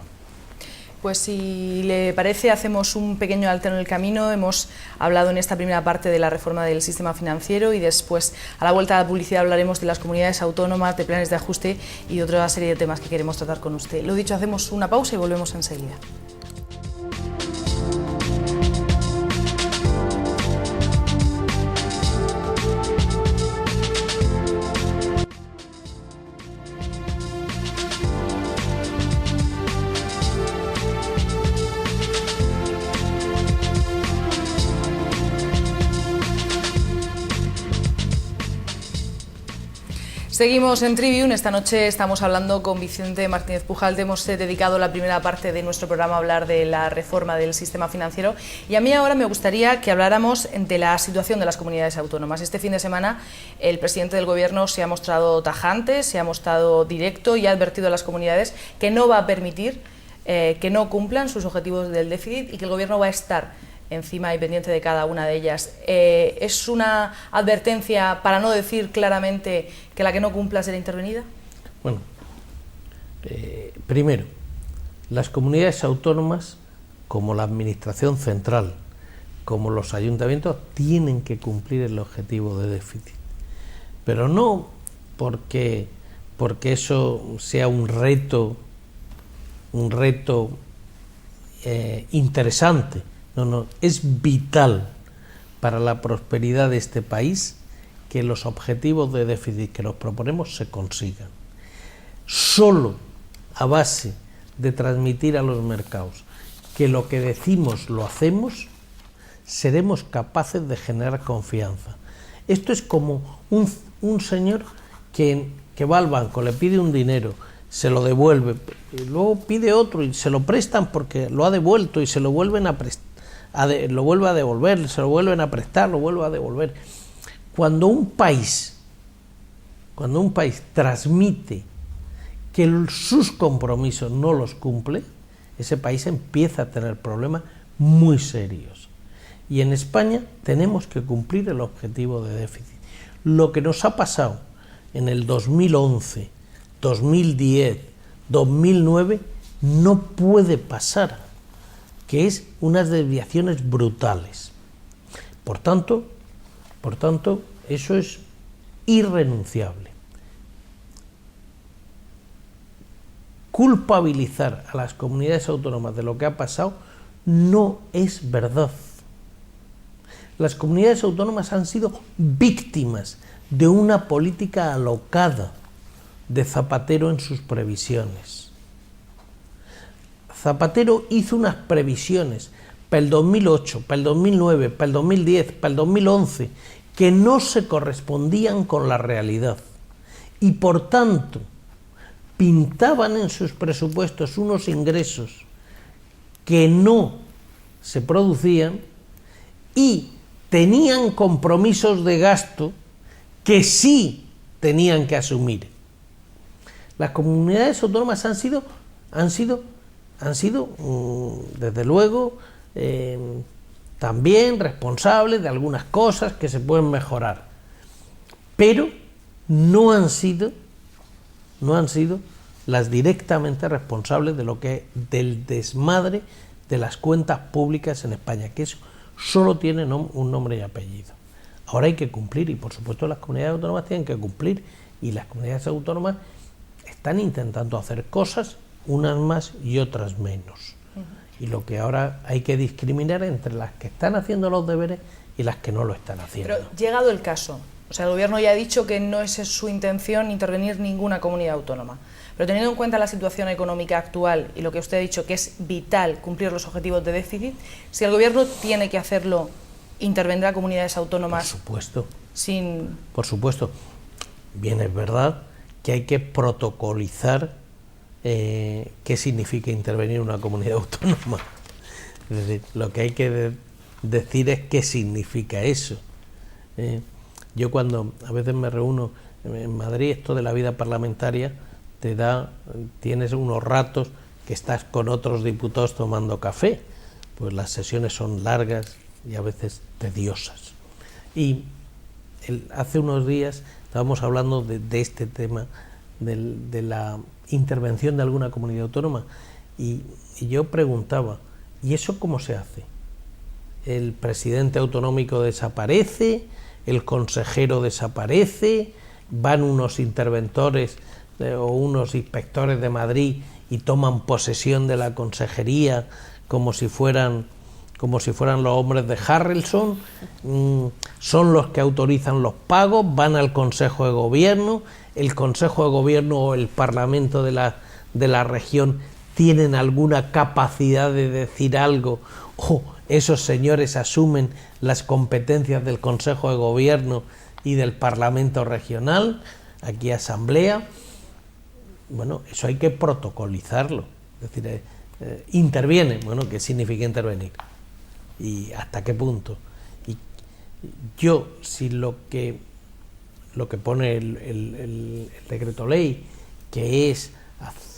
Pues si le parece, hacemos un pequeño alto en el camino. Hemos hablado en esta primera parte de la reforma del sistema financiero y después, a la vuelta a la publicidad, hablaremos de las comunidades autónomas, de planes de ajuste y de otra serie de temas que queremos tratar con usted. Lo dicho, hacemos una pausa y volvemos enseguida. Seguimos en Trivium. Esta noche estamos hablando con Vicente Martínez Pujalte. Hemos dedicado la primera parte de nuestro programa a hablar de la reforma del sistema financiero y a mí ahora me gustaría que habláramos de la situación de las comunidades autónomas. Este fin de semana el presidente del Gobierno se ha mostrado tajante, se ha mostrado directo y ha advertido a las comunidades que no va a permitir que no cumplan sus objetivos del déficit y que el Gobierno va a estar encima y pendiente de cada una de ellas. ¿Es una advertencia para no decir claramente que la que no cumpla será intervenida? Bueno, primero, las comunidades autónomas, como la Administración Central, como los ayuntamientos tienen que cumplir el objetivo de déficit. Pero no porque eso sea un reto interesante. No, es vital para la prosperidad de este país que los objetivos de déficit que nos proponemos se consigan. Solo a base de transmitir a los mercados que lo que decimos lo hacemos, seremos capaces de generar confianza. Esto es como un señor que va al banco, le pide un dinero, se lo devuelve, y luego pide otro y se lo prestan porque lo ha devuelto y se lo vuelven a lo vuelve a devolver, se lo vuelven a prestar, lo vuelve a devolver. Cuando un país transmite que sus compromisos no los cumple, ese país empieza a tener problemas muy serios. Y en España tenemos que cumplir el objetivo de déficit. Lo que nos ha pasado en el 2011, 2010, 2009, no puede pasar, que es unas desviaciones brutales. Por tanto, eso es irrenunciable. Culpabilizar a las comunidades autónomas de lo que ha pasado no es verdad. Las comunidades autónomas han sido víctimas de una política alocada de Zapatero en sus previsiones. Zapatero hizo unas previsiones para el 2008, para el 2009, para el 2010, para el 2011, que no se correspondían con la realidad. Y por tanto, pintaban en sus presupuestos unos ingresos que no se producían y tenían compromisos de gasto que sí tenían que asumir. Las comunidades autónomas han sido desde luego también responsables de algunas cosas que se pueden mejorar, pero no han sido las directamente responsables del desmadre de las cuentas públicas en España, que eso solo tiene un nombre y apellido. Ahora hay que cumplir, y por supuesto las comunidades autónomas tienen que cumplir, y las comunidades autónomas están intentando hacer cosas, unas más y otras menos. Y lo que ahora hay que discriminar entre las que están haciendo los deberes y las que no lo están haciendo. Pero llegado el caso, o sea, el Gobierno ya ha dicho que no es su intención intervenir ninguna comunidad autónoma, pero teniendo en cuenta la situación económica actual y lo que usted ha dicho, que es vital cumplir los objetivos de déficit, si el Gobierno tiene que hacerlo, ¿intervendrá comunidades autónomas? Por supuesto. Sin... Por supuesto. Bien, es verdad que hay que protocolizar qué significa intervenir una comunidad autónoma. Es decir, lo que hay que decir es qué significa eso. Yo cuando a veces me reúno en Madrid, esto de la vida parlamentaria tienes unos ratos que estás con otros diputados tomando café, pues las sesiones son largas y a veces tediosas. Y hace unos días estábamos hablando de este tema, de la intervención de alguna comunidad autónoma, y yo preguntaba, ¿y eso cómo se hace? ¿El presidente autonómico desaparece? ¿El consejero desaparece? ¿Van unos interventores o unos inspectores de Madrid y toman posesión de la consejería como si fueran los hombres de Harrelson? ¿Son los que autorizan los pagos? ¿Van al Consejo de Gobierno? ¿El Consejo de Gobierno o el Parlamento de la región tienen alguna capacidad de decir algo? ¿O esos señores asumen las competencias del Consejo de Gobierno y del Parlamento regional? Aquí asamblea. Bueno, eso hay que protocolizarlo. Es decir, interviene. Bueno, ¿qué significa intervenir? ¿Y hasta qué punto? Y yo, si lo que pone el decreto ley, que es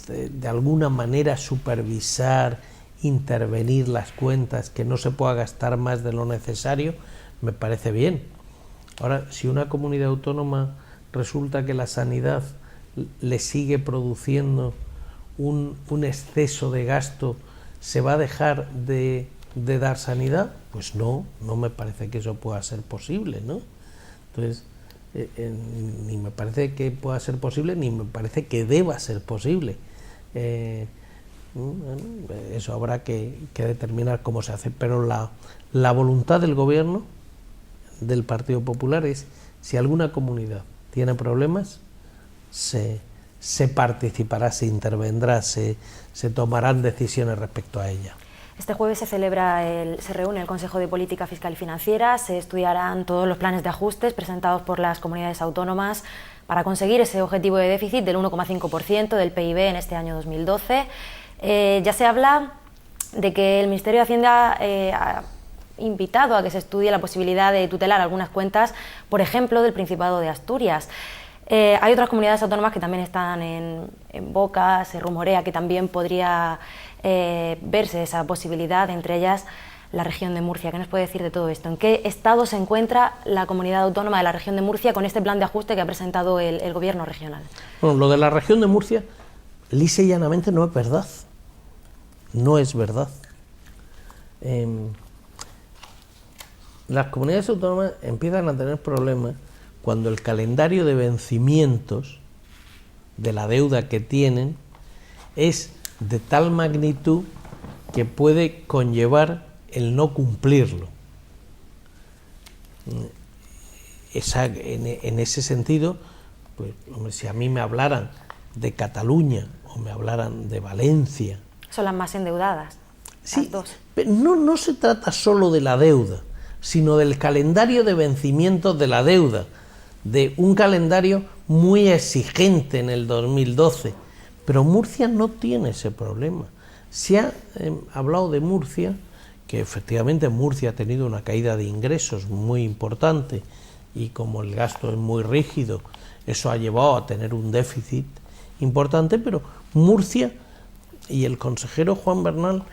de alguna manera supervisar, intervenir las cuentas, que no se pueda gastar más de lo necesario, me parece bien. Ahora, si una comunidad autónoma resulta que la sanidad le sigue produciendo un exceso de gasto, ¿se va a dejar de de dar sanidad, pues no me parece que eso pueda ser posible, ¿no? Entonces, ni me parece que pueda ser posible, ni me parece que deba ser posible. Eso habrá que determinar cómo se hace, pero la voluntad del gobierno, del Partido Popular, es, si alguna comunidad tiene problemas, se participará, se intervendrá, se tomarán decisiones respecto a ella. Este jueves se reúne el Consejo de Política Fiscal y Financiera, se estudiarán todos los planes de ajustes presentados por las comunidades autónomas para conseguir ese objetivo de déficit del 1,5% del PIB en este año 2012. Ya se habla de que el Ministerio de Hacienda ha invitado a que se estudie la posibilidad de tutelar algunas cuentas, por ejemplo, del Principado de Asturias. Hay otras comunidades autónomas que también están en boca, se rumorea que también podría verse esa posibilidad, entre ellas la región de Murcia. ¿Qué nos puede decir de todo esto? ¿En qué estado se encuentra la comunidad autónoma de la región de Murcia con este plan de ajuste que ha presentado el gobierno regional? Bueno, lo de la región de Murcia, lisa y llanamente, no es verdad. No es verdad. Las comunidades autónomas empiezan a tener problemas cuando el calendario de vencimientos de la deuda que tienen es de tal magnitud que puede conllevar el no cumplirlo. En ese sentido, pues, hombre, si a mí me hablaran de Cataluña o me hablaran de Valencia... Son las más endeudadas, sí, las dos. Pero no se trata solo de la deuda, sino del calendario de vencimientos de la deuda, de un calendario muy exigente en el 2012, pero Murcia no tiene ese problema. Se ha hablado de Murcia, que efectivamente Murcia ha tenido una caída de ingresos muy importante y como el gasto es muy rígido, eso ha llevado a tener un déficit importante, pero Murcia y el consejero Juan Bernal,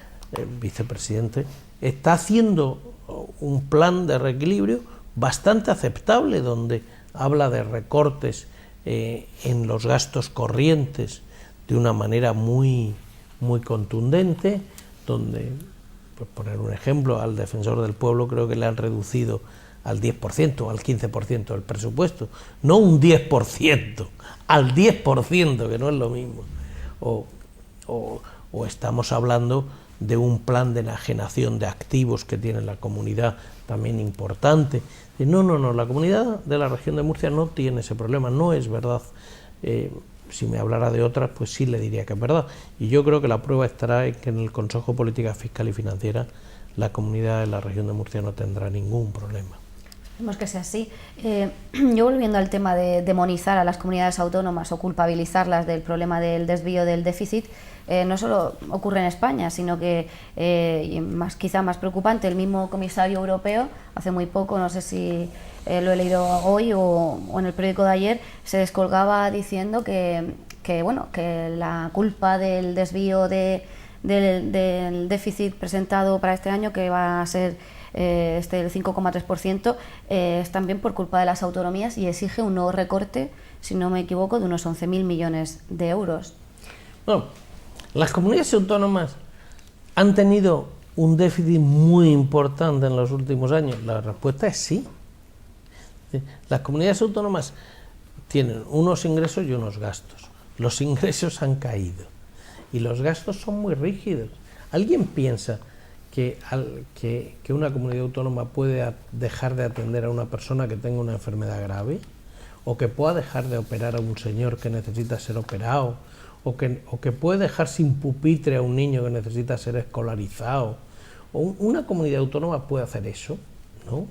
vicepresidente, está haciendo un plan de reequilibrio bastante aceptable, donde habla de recortes en los gastos corrientes de una manera muy contundente, donde, por poner un ejemplo, al Defensor del Pueblo creo que le han reducido al 10% o al 15% del presupuesto, no un 10%, al 10%, que no es lo mismo. O estamos hablando de un plan de enajenación de activos que tiene la comunidad también importante. No, la comunidad de la región de Murcia no tiene ese problema, no es verdad. Si me hablara de otras, pues sí le diría que es verdad. Y yo creo que la prueba estará en que en el Consejo de Política Fiscal y Financiera la comunidad de la región de Murcia no tendrá ningún problema. Esperemos que sea así. Yo, volviendo al tema de demonizar a las comunidades autónomas o culpabilizarlas del problema del desvío del déficit, no solo ocurre en España, sino que, quizá más preocupante, el mismo comisario europeo, hace muy poco, no sé si lo he leído hoy o en el periódico de ayer, se descolgaba diciendo que la culpa del desvío del déficit presentado para este año, que va a ser el 5,3%, es también por culpa de las autonomías, y exige un nuevo recorte, si no me equivoco, de unos 11.000 millones de euros. Bueno, las comunidades autónomas han tenido un déficit muy importante en los últimos años. La respuesta es sí. Las comunidades autónomas tienen unos ingresos y unos gastos. Los ingresos han caído y los gastos son muy rígidos. ¿Alguien piensa que una comunidad autónoma puede dejar de atender a una persona que tenga una enfermedad grave? ¿O que pueda dejar de operar a un señor que necesita ser operado? ¿O que puede dejar sin pupitre a un niño que necesita ser escolarizado? ¿Una comunidad autónoma puede hacer eso? ¿No?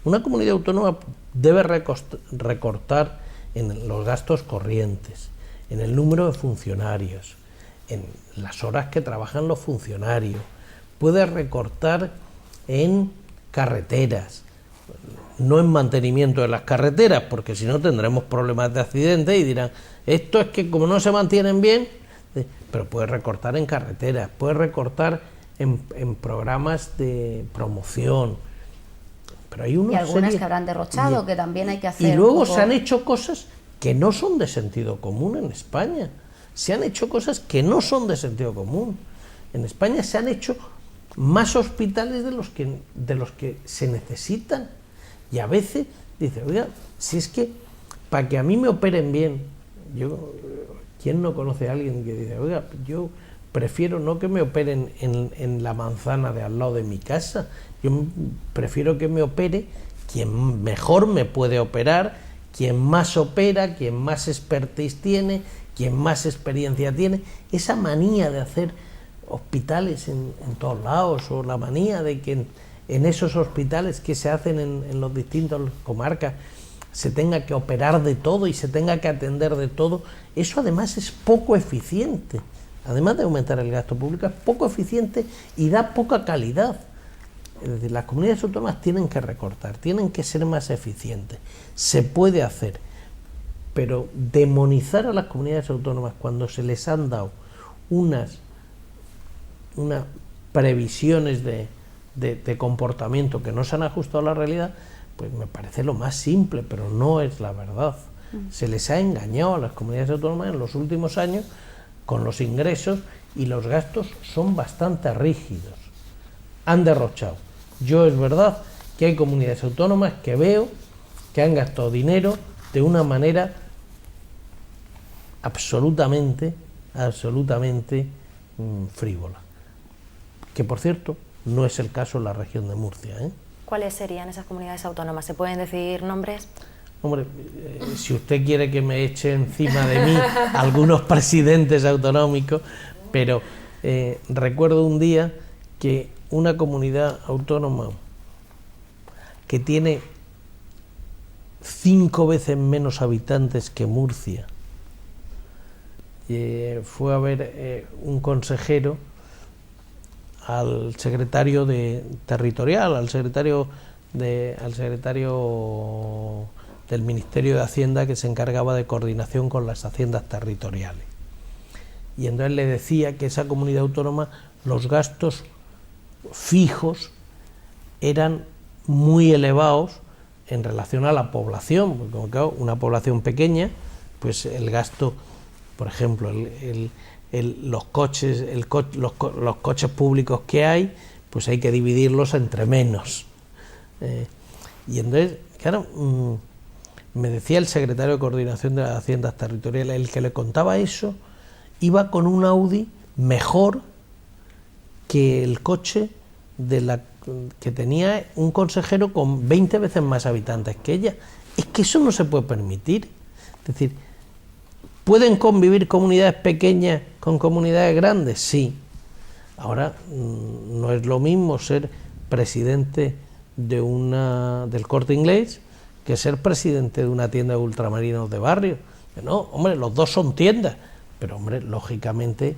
Una comunidad autónoma debe recortar en los gastos corrientes, en el número de funcionarios, en las horas que trabajan los funcionarios, puede recortar en carreteras, no en mantenimiento de las carreteras, porque si no tendremos problemas de accidentes y dirán, esto es que como no se mantienen bien, pero puede recortar en carreteras, puede recortar en programas de promoción. Pero hay y algunas que habrán derrochado, que también hay que hacer. Y luego se han hecho cosas que no son de sentido común en España. Se han hecho cosas que no son de sentido común. En España se han hecho más hospitales de los que se necesitan. Y a veces dice, oiga, si es que para que a mí me operen bien, ¿quién no conoce a alguien que dice, oiga, yo prefiero no que me operen en la manzana de al lado de mi casa, yo prefiero que me opere quien mejor me puede operar, quien más opera, quien más expertise tiene, quien más experiencia tiene? Esa manía de hacer hospitales en todos lados, o la manía de que en esos hospitales que se hacen en los distintos comarcas se tenga que operar de todo y se tenga que atender de todo, eso además es poco eficiente. Además de aumentar el gasto público, es poco eficiente y da poca calidad. Es decir, las comunidades autónomas tienen que recortar, tienen que ser más eficientes. Se puede hacer, pero demonizar a las comunidades autónomas cuando se les han dado unas previsiones de comportamiento que no se han ajustado a la realidad, pues me parece lo más simple, pero no es la verdad. Se les ha engañado a las comunidades autónomas en los últimos años con los ingresos, y los gastos son bastante rígidos. Han derrochado. Yo es verdad que hay comunidades autónomas que veo que han gastado dinero de una manera absolutamente frívola. Que por cierto, no es el caso en la región de Murcia, ¿eh? ¿Cuáles serían esas comunidades autónomas? ¿Se pueden decir nombres? Hombre, si usted quiere que me eche encima de mí algunos presidentes autonómicos, pero recuerdo un día que una comunidad autónoma que tiene 5 veces menos habitantes que Murcia, fue a ver un consejero al secretario territorial, al secretario del Ministerio de Hacienda, que se encargaba de coordinación con las haciendas territoriales. Y entonces le decía que esa comunidad autónoma, los gastos fijos eran muy elevados en relación a la población, porque como claro, una población pequeña, pues el gasto, por ejemplo, los coches públicos que hay, pues hay que dividirlos entre menos. Y entonces, claro, me decía el secretario de Coordinación de las Haciendas Territoriales, el que le contaba eso, iba con un Audi mejor que el coche que tenía un consejero con 20 veces más habitantes que ella. Es que eso no se puede permitir. Es decir, ¿pueden convivir comunidades pequeñas con comunidades grandes? Sí. Ahora, no es lo mismo ser presidente del Corte Inglés que ser presidente de una tienda de ultramarinos de barrio. No, hombre, los dos son tiendas, pero hombre, lógicamente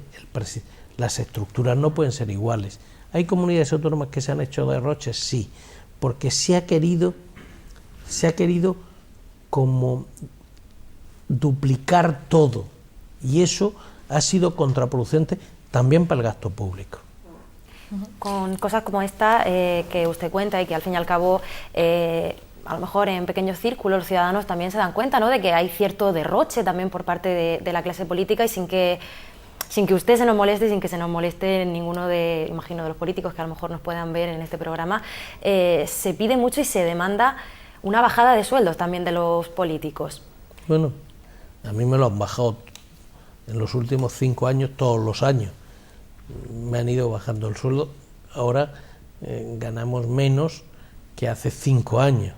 las estructuras no pueden ser iguales. ¿Hay comunidades autónomas que se han hecho derroches? Sí, porque se ha querido como duplicar todo, y eso ha sido contraproducente también para el gasto público. Con cosas como esta que usted cuenta y que al fin y al cabo a lo mejor en pequeños círculos los ciudadanos también se dan cuenta, ¿no?, de que hay cierto derroche también por parte de la clase política, y sin que usted se nos moleste y sin que se nos moleste ninguno de los políticos que a lo mejor nos puedan ver en este programa, se pide mucho y se demanda una bajada de sueldos también de los políticos. Bueno, a mí me lo han bajado en los últimos 5 años, todos los años. Me han ido bajando el sueldo. Ahora ganamos menos que hace 5 años.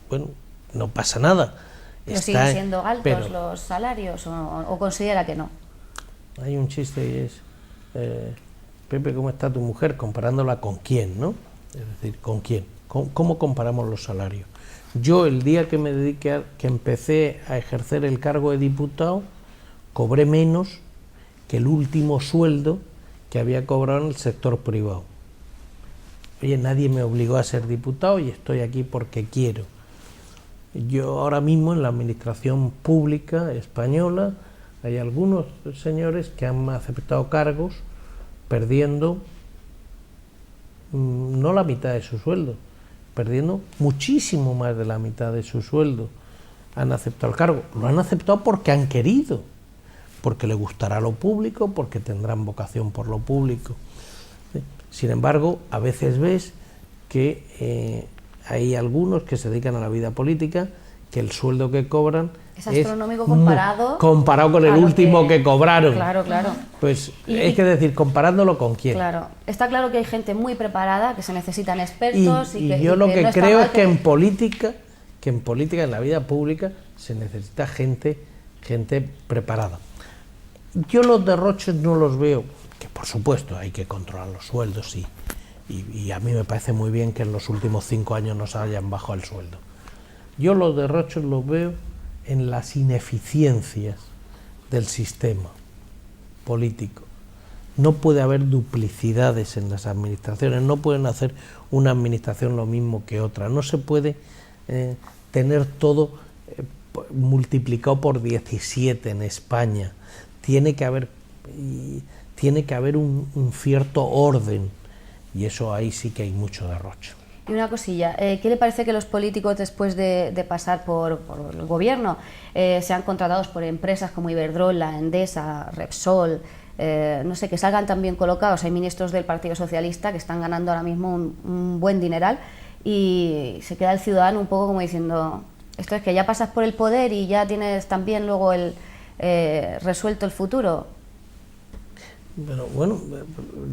Bueno, no pasa nada. ¿Pero siguen siendo altos los salarios o considera que no? Hay un chiste y es, Pepe, ¿cómo está tu mujer? Comparándola con quién, ¿no? Es decir, ¿con quién? ¿Cómo comparamos los salarios? Yo, el día que empecé a ejercer el cargo de diputado, cobré menos que el último sueldo que había cobrado en el sector privado. Oye, nadie me obligó a ser diputado y estoy aquí porque quiero. Yo ahora mismo en la administración pública española hay algunos señores que han aceptado cargos perdiendo no la mitad de su sueldo, perdiendo muchísimo más de la mitad de su sueldo. Han aceptado el cargo, lo han aceptado porque han querido, porque les gustará lo público, porque tendrán vocación por lo público. Sin embargo, a veces ves que hay algunos que se dedican a la vida política, que el sueldo que cobran es astronómico comparado con el último que cobraron. Claro, claro. Pues hay que decir, comparándolo con quién. Claro, está claro que hay gente muy preparada, que se necesitan expertos y yo lo que creo es que en política, en la vida pública, se necesita gente preparada. Yo los derroches no los veo, que por supuesto hay que controlar los sueldos, sí, y a mí me parece muy bien que en los últimos 5 años no se hayan bajado el sueldo. Yo los derroches los veo en las ineficiencias del sistema político. No puede haber duplicidades en las administraciones, no pueden hacer una administración lo mismo que otra, no se puede tener todo multiplicado por 17 en España. Tiene que haber un cierto orden, y eso ahí sí que hay mucho derroche. Y una cosilla, ¿qué le parece que los políticos, después de pasar por el gobierno, sean contratados por empresas como Iberdrola, Endesa, Repsol, no sé, que salgan también colocados? Hay ministros del Partido Socialista que están ganando ahora mismo un buen dineral, y se queda el ciudadano un poco como diciendo, esto es que ya pasas por el poder y ya tienes también luego resuelto el futuro. Pero bueno,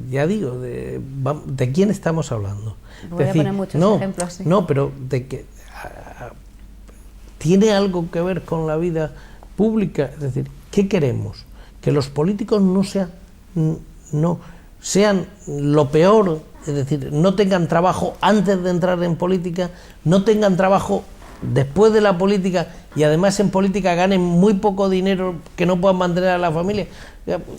ya digo, ¿de quién estamos hablando? Voy a poner muchos ejemplos. Sí. No, pero de que tiene algo que ver con la vida pública. Es decir, ¿qué queremos? Que los políticos no sean lo peor, es decir, no tengan trabajo antes de entrar en política, no tengan trabajo después de la política, y además en política ganen muy poco dinero que no puedan mantener a la familia.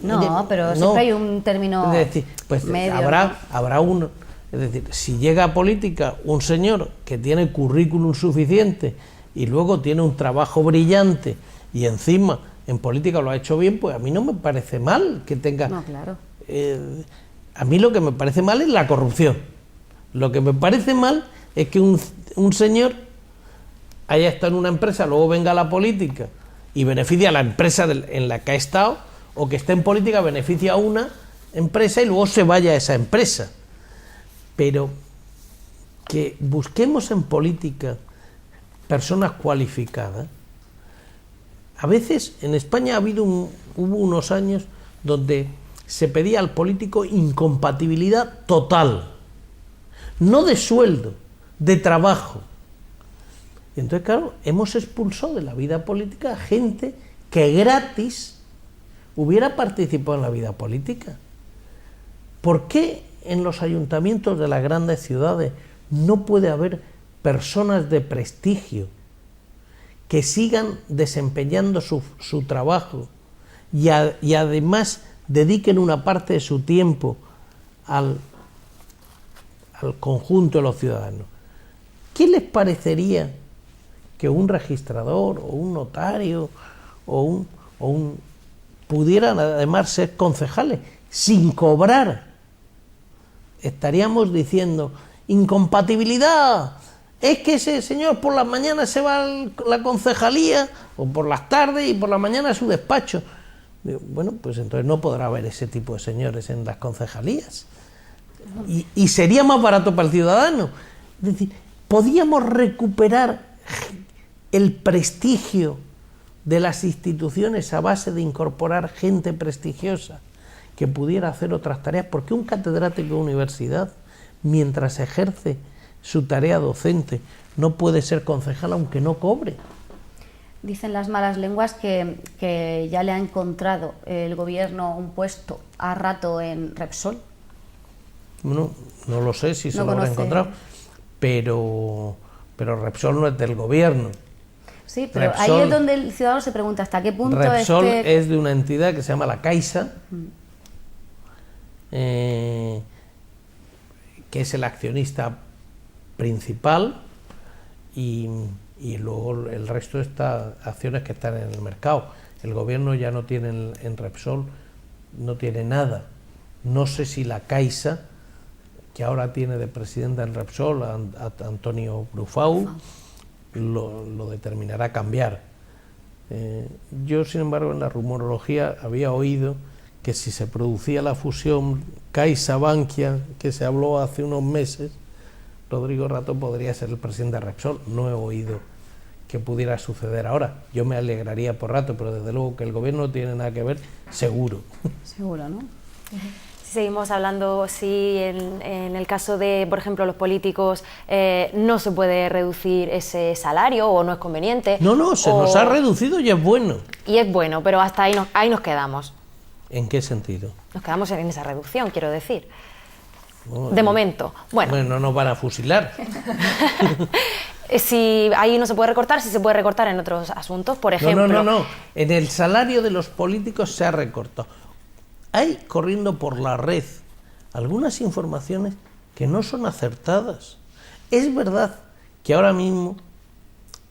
No, pero siempre hay un término, es decir, pues medio, habrá uno. Es decir, si llega a política un señor que tiene currículum suficiente y luego tiene un trabajo brillante y encima en política lo ha hecho bien, pues a mí no me parece mal que tenga... No, claro. A mí lo que me parece mal es la corrupción. Lo que me parece mal es que un señor haya estado en una empresa, luego venga a la política y beneficia a la empresa en la que ha estado, o que esté en política, beneficia a una empresa y luego se vaya a esa empresa. Pero que busquemos en política personas cualificadas. A veces en España hubo unos años donde se pedía al político incompatibilidad total, no de sueldo, de trabajo. Y entonces, claro, hemos expulsado de la vida política a gente que gratis hubiera participado en la vida política. ¿Por qué en los ayuntamientos de las grandes ciudades no puede haber personas de prestigio que sigan desempeñando su trabajo y además dediquen una parte de su tiempo al conjunto de los ciudadanos? ¿Qué les parecería que un registrador o un notario o un pudieran además ser concejales sin cobrar? Estaríamos diciendo incompatibilidad, es que ese señor por las mañanas se va a la concejalía, o por las tardes, y por la mañana a su despacho. Bueno, pues entonces no podrá haber ese tipo de señores en las concejalías, y sería más barato para el ciudadano. Es decir, podíamos recuperar el prestigio de las instituciones a base de incorporar gente prestigiosa que pudiera hacer otras tareas, porque un catedrático de universidad, mientras ejerce su tarea docente, no puede ser concejal aunque no cobre. Dicen las malas lenguas que ya le ha encontrado el gobierno un puesto a rato en Repsol. Bueno, no lo sé si se lo habrá encontrado, pero Repsol no es del gobierno. Sí, pero Repsol, ahí es donde el ciudadano se pregunta hasta qué punto Repsol es de una entidad que se llama la Caixa, que es el accionista principal, y luego el resto de acciones que están en el mercado. El gobierno ya no tiene en Repsol, no tiene nada. No sé si la Caixa, que ahora tiene de presidenta en Repsol a Antonio Brufau, lo determinará cambiar. Yo, sin embargo, en la rumorología había oído que si se producía la fusión Caixa Bankia, que se habló hace unos meses, Rodrigo Rato podría ser el presidente de Repsol. No he oído que pudiera suceder ahora. Yo me alegraría por Rato, pero desde luego que el gobierno no tiene nada que ver, seguro. Seguro, ¿no? Si seguimos hablando, si en el caso de, por ejemplo, los políticos no se puede reducir ese salario o no es conveniente. No, se nos ha reducido y es bueno. Y es bueno, pero hasta ahí nos quedamos. ¿En qué sentido? Nos quedamos en esa reducción, quiero decir. No, de momento. Bueno, no nos van a fusilar. Si ahí no se puede recortar, si se puede recortar en otros asuntos, por ejemplo. No. En el salario de los políticos se ha recortado. Hay corriendo por la red algunas informaciones que no son acertadas. Es verdad que ahora mismo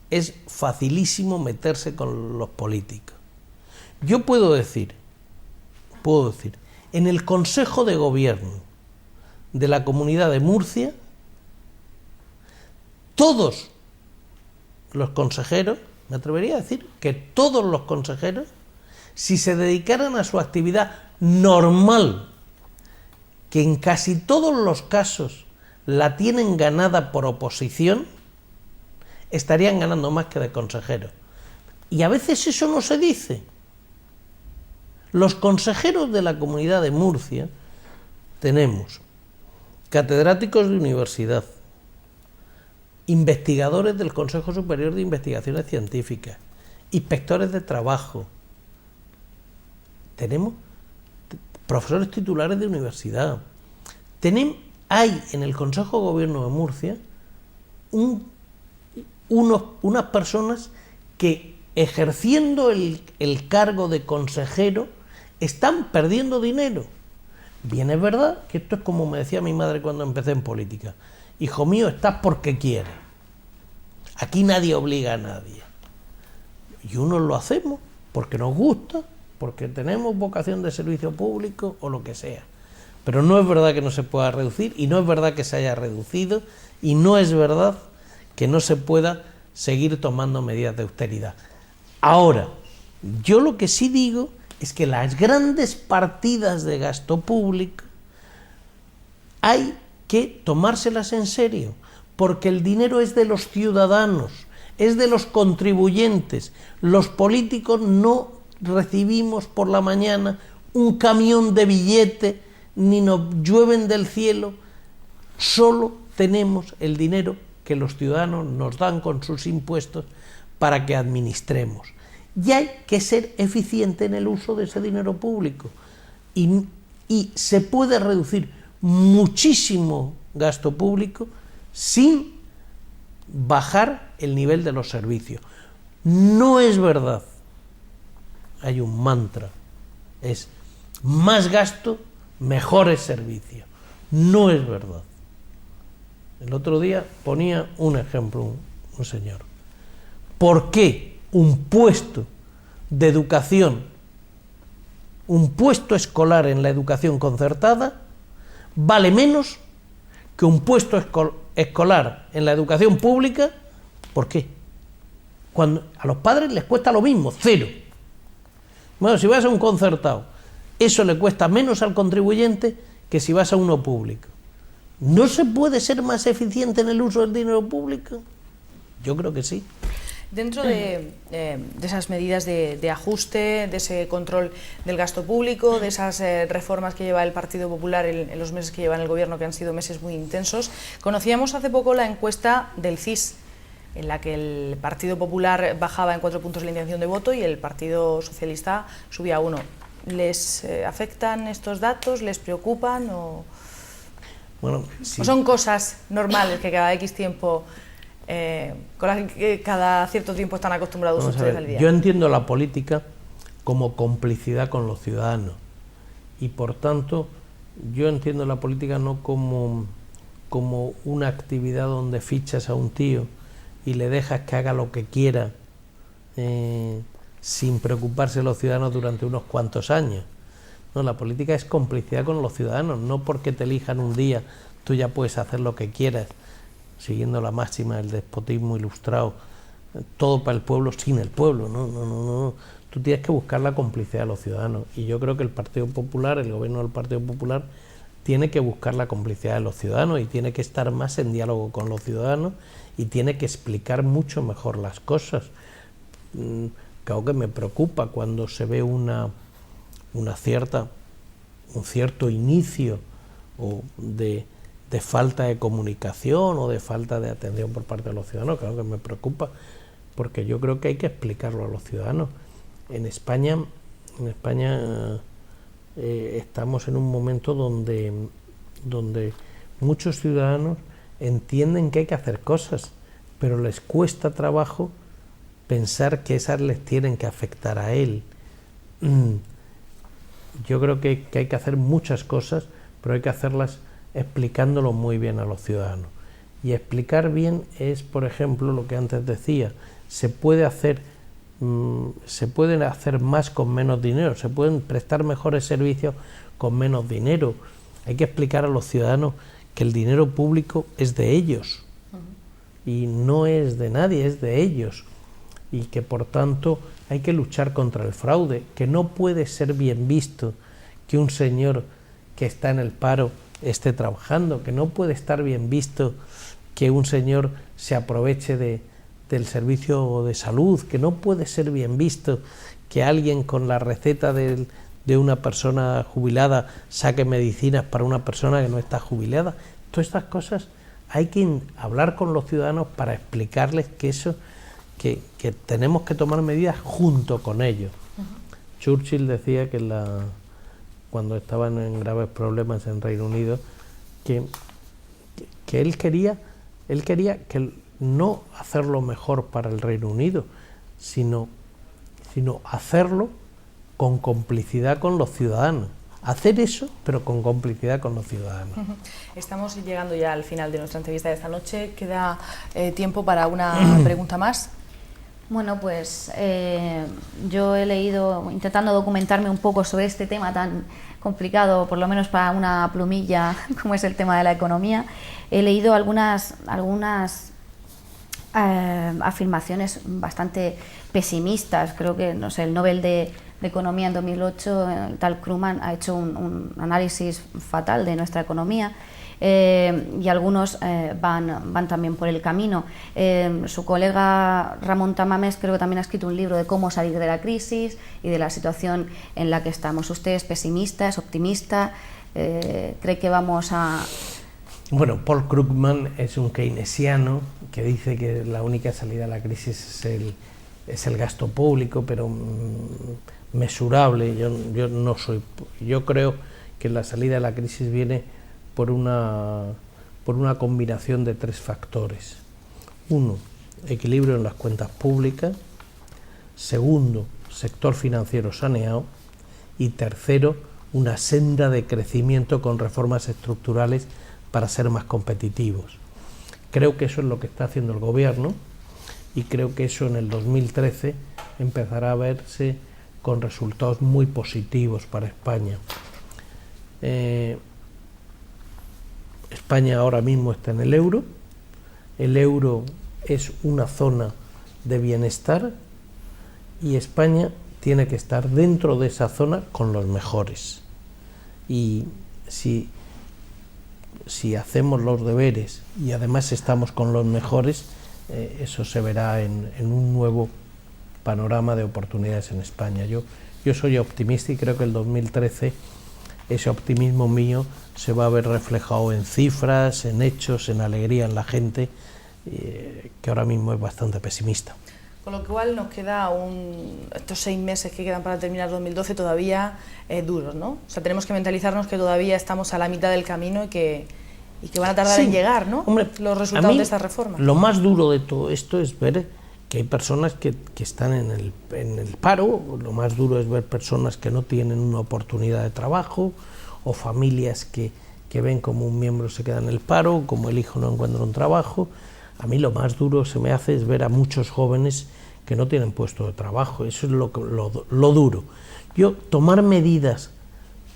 es facilísimo meterse con los políticos. Yo puedo decir, en el Consejo de Gobierno de la Comunidad de Murcia, todos los consejeros, me atrevería a decir que todos los consejeros, si se dedicaran a su actividad normal, que en casi todos los casos la tienen ganada por oposición, estarían ganando más que de consejeros. Y a veces eso no se dice. Los consejeros de la Comunidad de Murcia tenemos catedráticos de universidad, investigadores del Consejo Superior de Investigaciones Científicas, inspectores de trabajo, tenemos profesores titulares de universidad, hay en el Consejo de Gobierno de Murcia unas personas que, ejerciendo el cargo de consejero, están perdiendo dinero. Bien, es verdad que esto es como me decía mi madre cuando empecé en política: hijo mío, estás porque quieres. Aquí nadie obliga a nadie. Y unos lo hacemos porque nos gusta, porque tenemos vocación de servicio público o lo que sea. Pero no es verdad que no se pueda reducir, y no es verdad que se haya reducido, y no es verdad que no se pueda seguir tomando medidas de austeridad. Ahora, yo lo que sí digo es que las grandes partidas de gasto público hay que tomárselas en serio, porque el dinero es de los ciudadanos, es de los contribuyentes. Los políticos no recibimos por la mañana un camión de billete, ni nos llueven del cielo. Solo tenemos el dinero que los ciudadanos nos dan con sus impuestos para que administremos. Y hay que ser eficiente en el uso de ese dinero público. Y se puede reducir muchísimo gasto público sin bajar el nivel de los servicios. No es verdad. Hay un mantra, es más gasto, mejores servicios. No es verdad. El otro día ponía un ejemplo un señor. ¿Por qué un puesto de educación, un puesto escolar en la educación concertada, vale menos que un puesto escolar en la educación pública? ¿Por qué? Cuando a los padres les cuesta lo mismo, 0. Bueno, si vas a un concertado, eso le cuesta menos al contribuyente que si vas a uno público. ¿No se puede ser más eficiente en el uso del dinero público? Yo creo que sí. Dentro de esas medidas de ajuste, de ese control del gasto público, de esas reformas que lleva el Partido Popular en los meses que lleva en el Gobierno, que han sido meses muy intensos, conocíamos hace poco la encuesta del CIS, en la que el Partido Popular bajaba en 4 puntos la intención de voto y el Partido Socialista subía 1. ¿Les afectan estos datos? ¿Les preocupan? Bueno, sí. ¿O son cosas normales que cada X tiempo, con las que cada cierto tiempo están acostumbrados ustedes al día? Yo entiendo la política como complicidad con los ciudadanos, y por tanto yo entiendo la política no como una actividad donde fichas a un tío y le dejas que haga lo que quiera sin preocuparse de los ciudadanos durante unos cuantos años. No, la política es complicidad con los ciudadanos. No porque te elijan un día tú ya puedes hacer lo que quieras, siguiendo la máxima del despotismo ilustrado, todo para el pueblo sin el pueblo. No. Tú tienes que buscar la complicidad de los ciudadanos, y yo creo que el Partido Popular, el gobierno del Partido Popular, tiene que buscar la complicidad de los ciudadanos y tiene que estar más en diálogo con los ciudadanos y tiene que explicar mucho mejor las cosas. Claro que me preocupa cuando se ve un cierto inicio de falta de comunicación o de falta de atención por parte de los ciudadanos. Claro que me preocupa, porque yo creo que hay que explicarlo a los ciudadanos. En España estamos en un momento donde muchos ciudadanos entienden que hay que hacer cosas, pero les cuesta trabajo pensar que esas les tienen que afectar a él. Yo creo que hay que hacer muchas cosas, pero hay que hacerlas explicándolo muy bien a los ciudadanos. Y explicar bien es, por ejemplo, lo que antes decía, se pueden hacer más con menos dinero, se pueden prestar mejores servicios con menos dinero. Hay que explicar a los ciudadanos que el dinero público es de ellos y no es de nadie, es de ellos, y que por tanto hay que luchar contra el fraude, que no puede ser bien visto que un señor que está en el paro esté trabajando, que no puede estar bien visto que un señor se aproveche del servicio de salud, que no puede ser bien visto que alguien con la receta de una persona jubilada saque medicinas para una persona que no está jubilada. Todas estas cosas hay que hablar con los ciudadanos para explicarles que eso, que tenemos que tomar medidas junto con ellos. Churchill decía que cuando estaban en graves problemas en Reino Unido, que él quería que no hacerlo mejor para el Reino Unido, sino hacerlo con complicidad con los ciudadanos. Hacer eso, pero con complicidad con los ciudadanos. Estamos llegando ya al final de nuestra entrevista de esta noche. ¿Queda tiempo para una pregunta más? Bueno, pues yo he leído, intentando documentarme un poco sobre este tema tan complicado, por lo menos para una plumilla como es el tema de la economía, he leído algunas afirmaciones bastante pesimistas. Creo que, no sé, el Nobel de Economía en 2008, el tal Krugman, ha hecho un análisis fatal de nuestra economía. Y algunos van también por el camino. Su colega Ramón Tamames creo que también ha escrito un libro de cómo salir de la crisis y de la situación en la que estamos. ¿Usted es pesimista, es optimista? ¿Cree que vamos a...? Bueno, Paul Krugman es un keynesiano que dice que la única salida a la crisis es el gasto público, pero mesurable. Yo creo que la salida de la crisis viene por una combinación de tres factores. Uno, equilibrio en las cuentas públicas. Segundo, sector financiero saneado. Y tercero, una senda de crecimiento con reformas estructurales para ser más competitivos. Creo que eso es lo que está haciendo el gobierno y creo que eso en el 2013 empezará a verse con resultados muy positivos para España. España ahora mismo está en el euro es una zona de bienestar y España tiene que estar dentro de esa zona con los mejores. Y si hacemos los deberes y además estamos con los mejores, eso se verá en un nuevo panorama de oportunidades en España. Yo soy optimista y creo que el 2013 ese optimismo mío se va a ver reflejado en cifras, en hechos, en alegría en la gente, que ahora mismo es bastante pesimista. Con lo cual nos queda estos 6 meses que quedan para terminar 2012 todavía duros, ¿no? O sea, tenemos que mentalizarnos que todavía estamos a la mitad del camino y que van a tardar en llegar, ¿no? Hombre, los resultados de esta reforma. Lo más duro de todo esto es ver que hay personas que están en el paro. Lo más duro es ver personas que no tienen una oportunidad de trabajo o familias que ven como un miembro se queda en el paro, como el hijo no encuentra un trabajo. A mí lo más duro se me hace es ver a muchos jóvenes que no tienen puesto de trabajo. Eso es lo duro. Tomar medidas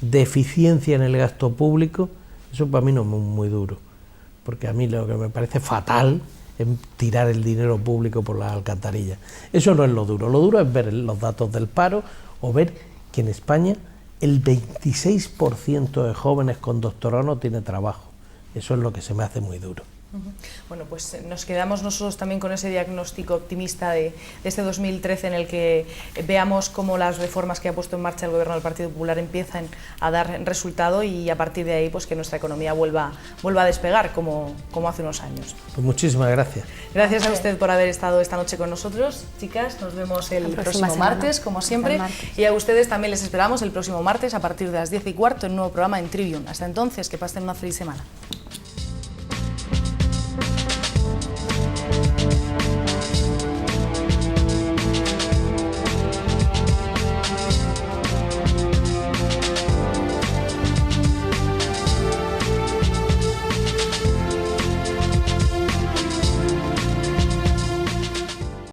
de eficiencia en el gasto público, eso para mí no es muy duro, porque a mí lo que me parece fatal es tirar el dinero público por las alcantarillas. Eso no es lo duro es ver los datos del paro o ver que en España el 26% de jóvenes con doctorado no tiene trabajo. Eso es lo que se me hace muy duro. Bueno, pues nos quedamos nosotros también con ese diagnóstico optimista de este 2013 en el que veamos cómo las reformas que ha puesto en marcha el Gobierno del Partido Popular empiezan a dar resultado y a partir de ahí pues que nuestra economía vuelva a despegar como hace unos años. Pues muchísimas gracias. Gracias a usted por haber estado esta noche con nosotros, chicas. Nos vemos el próximo martes, como siempre. Y a ustedes también les esperamos el próximo martes a partir de las 10:15 en un nuevo programa en Trivium. Hasta entonces, que pasen una feliz semana.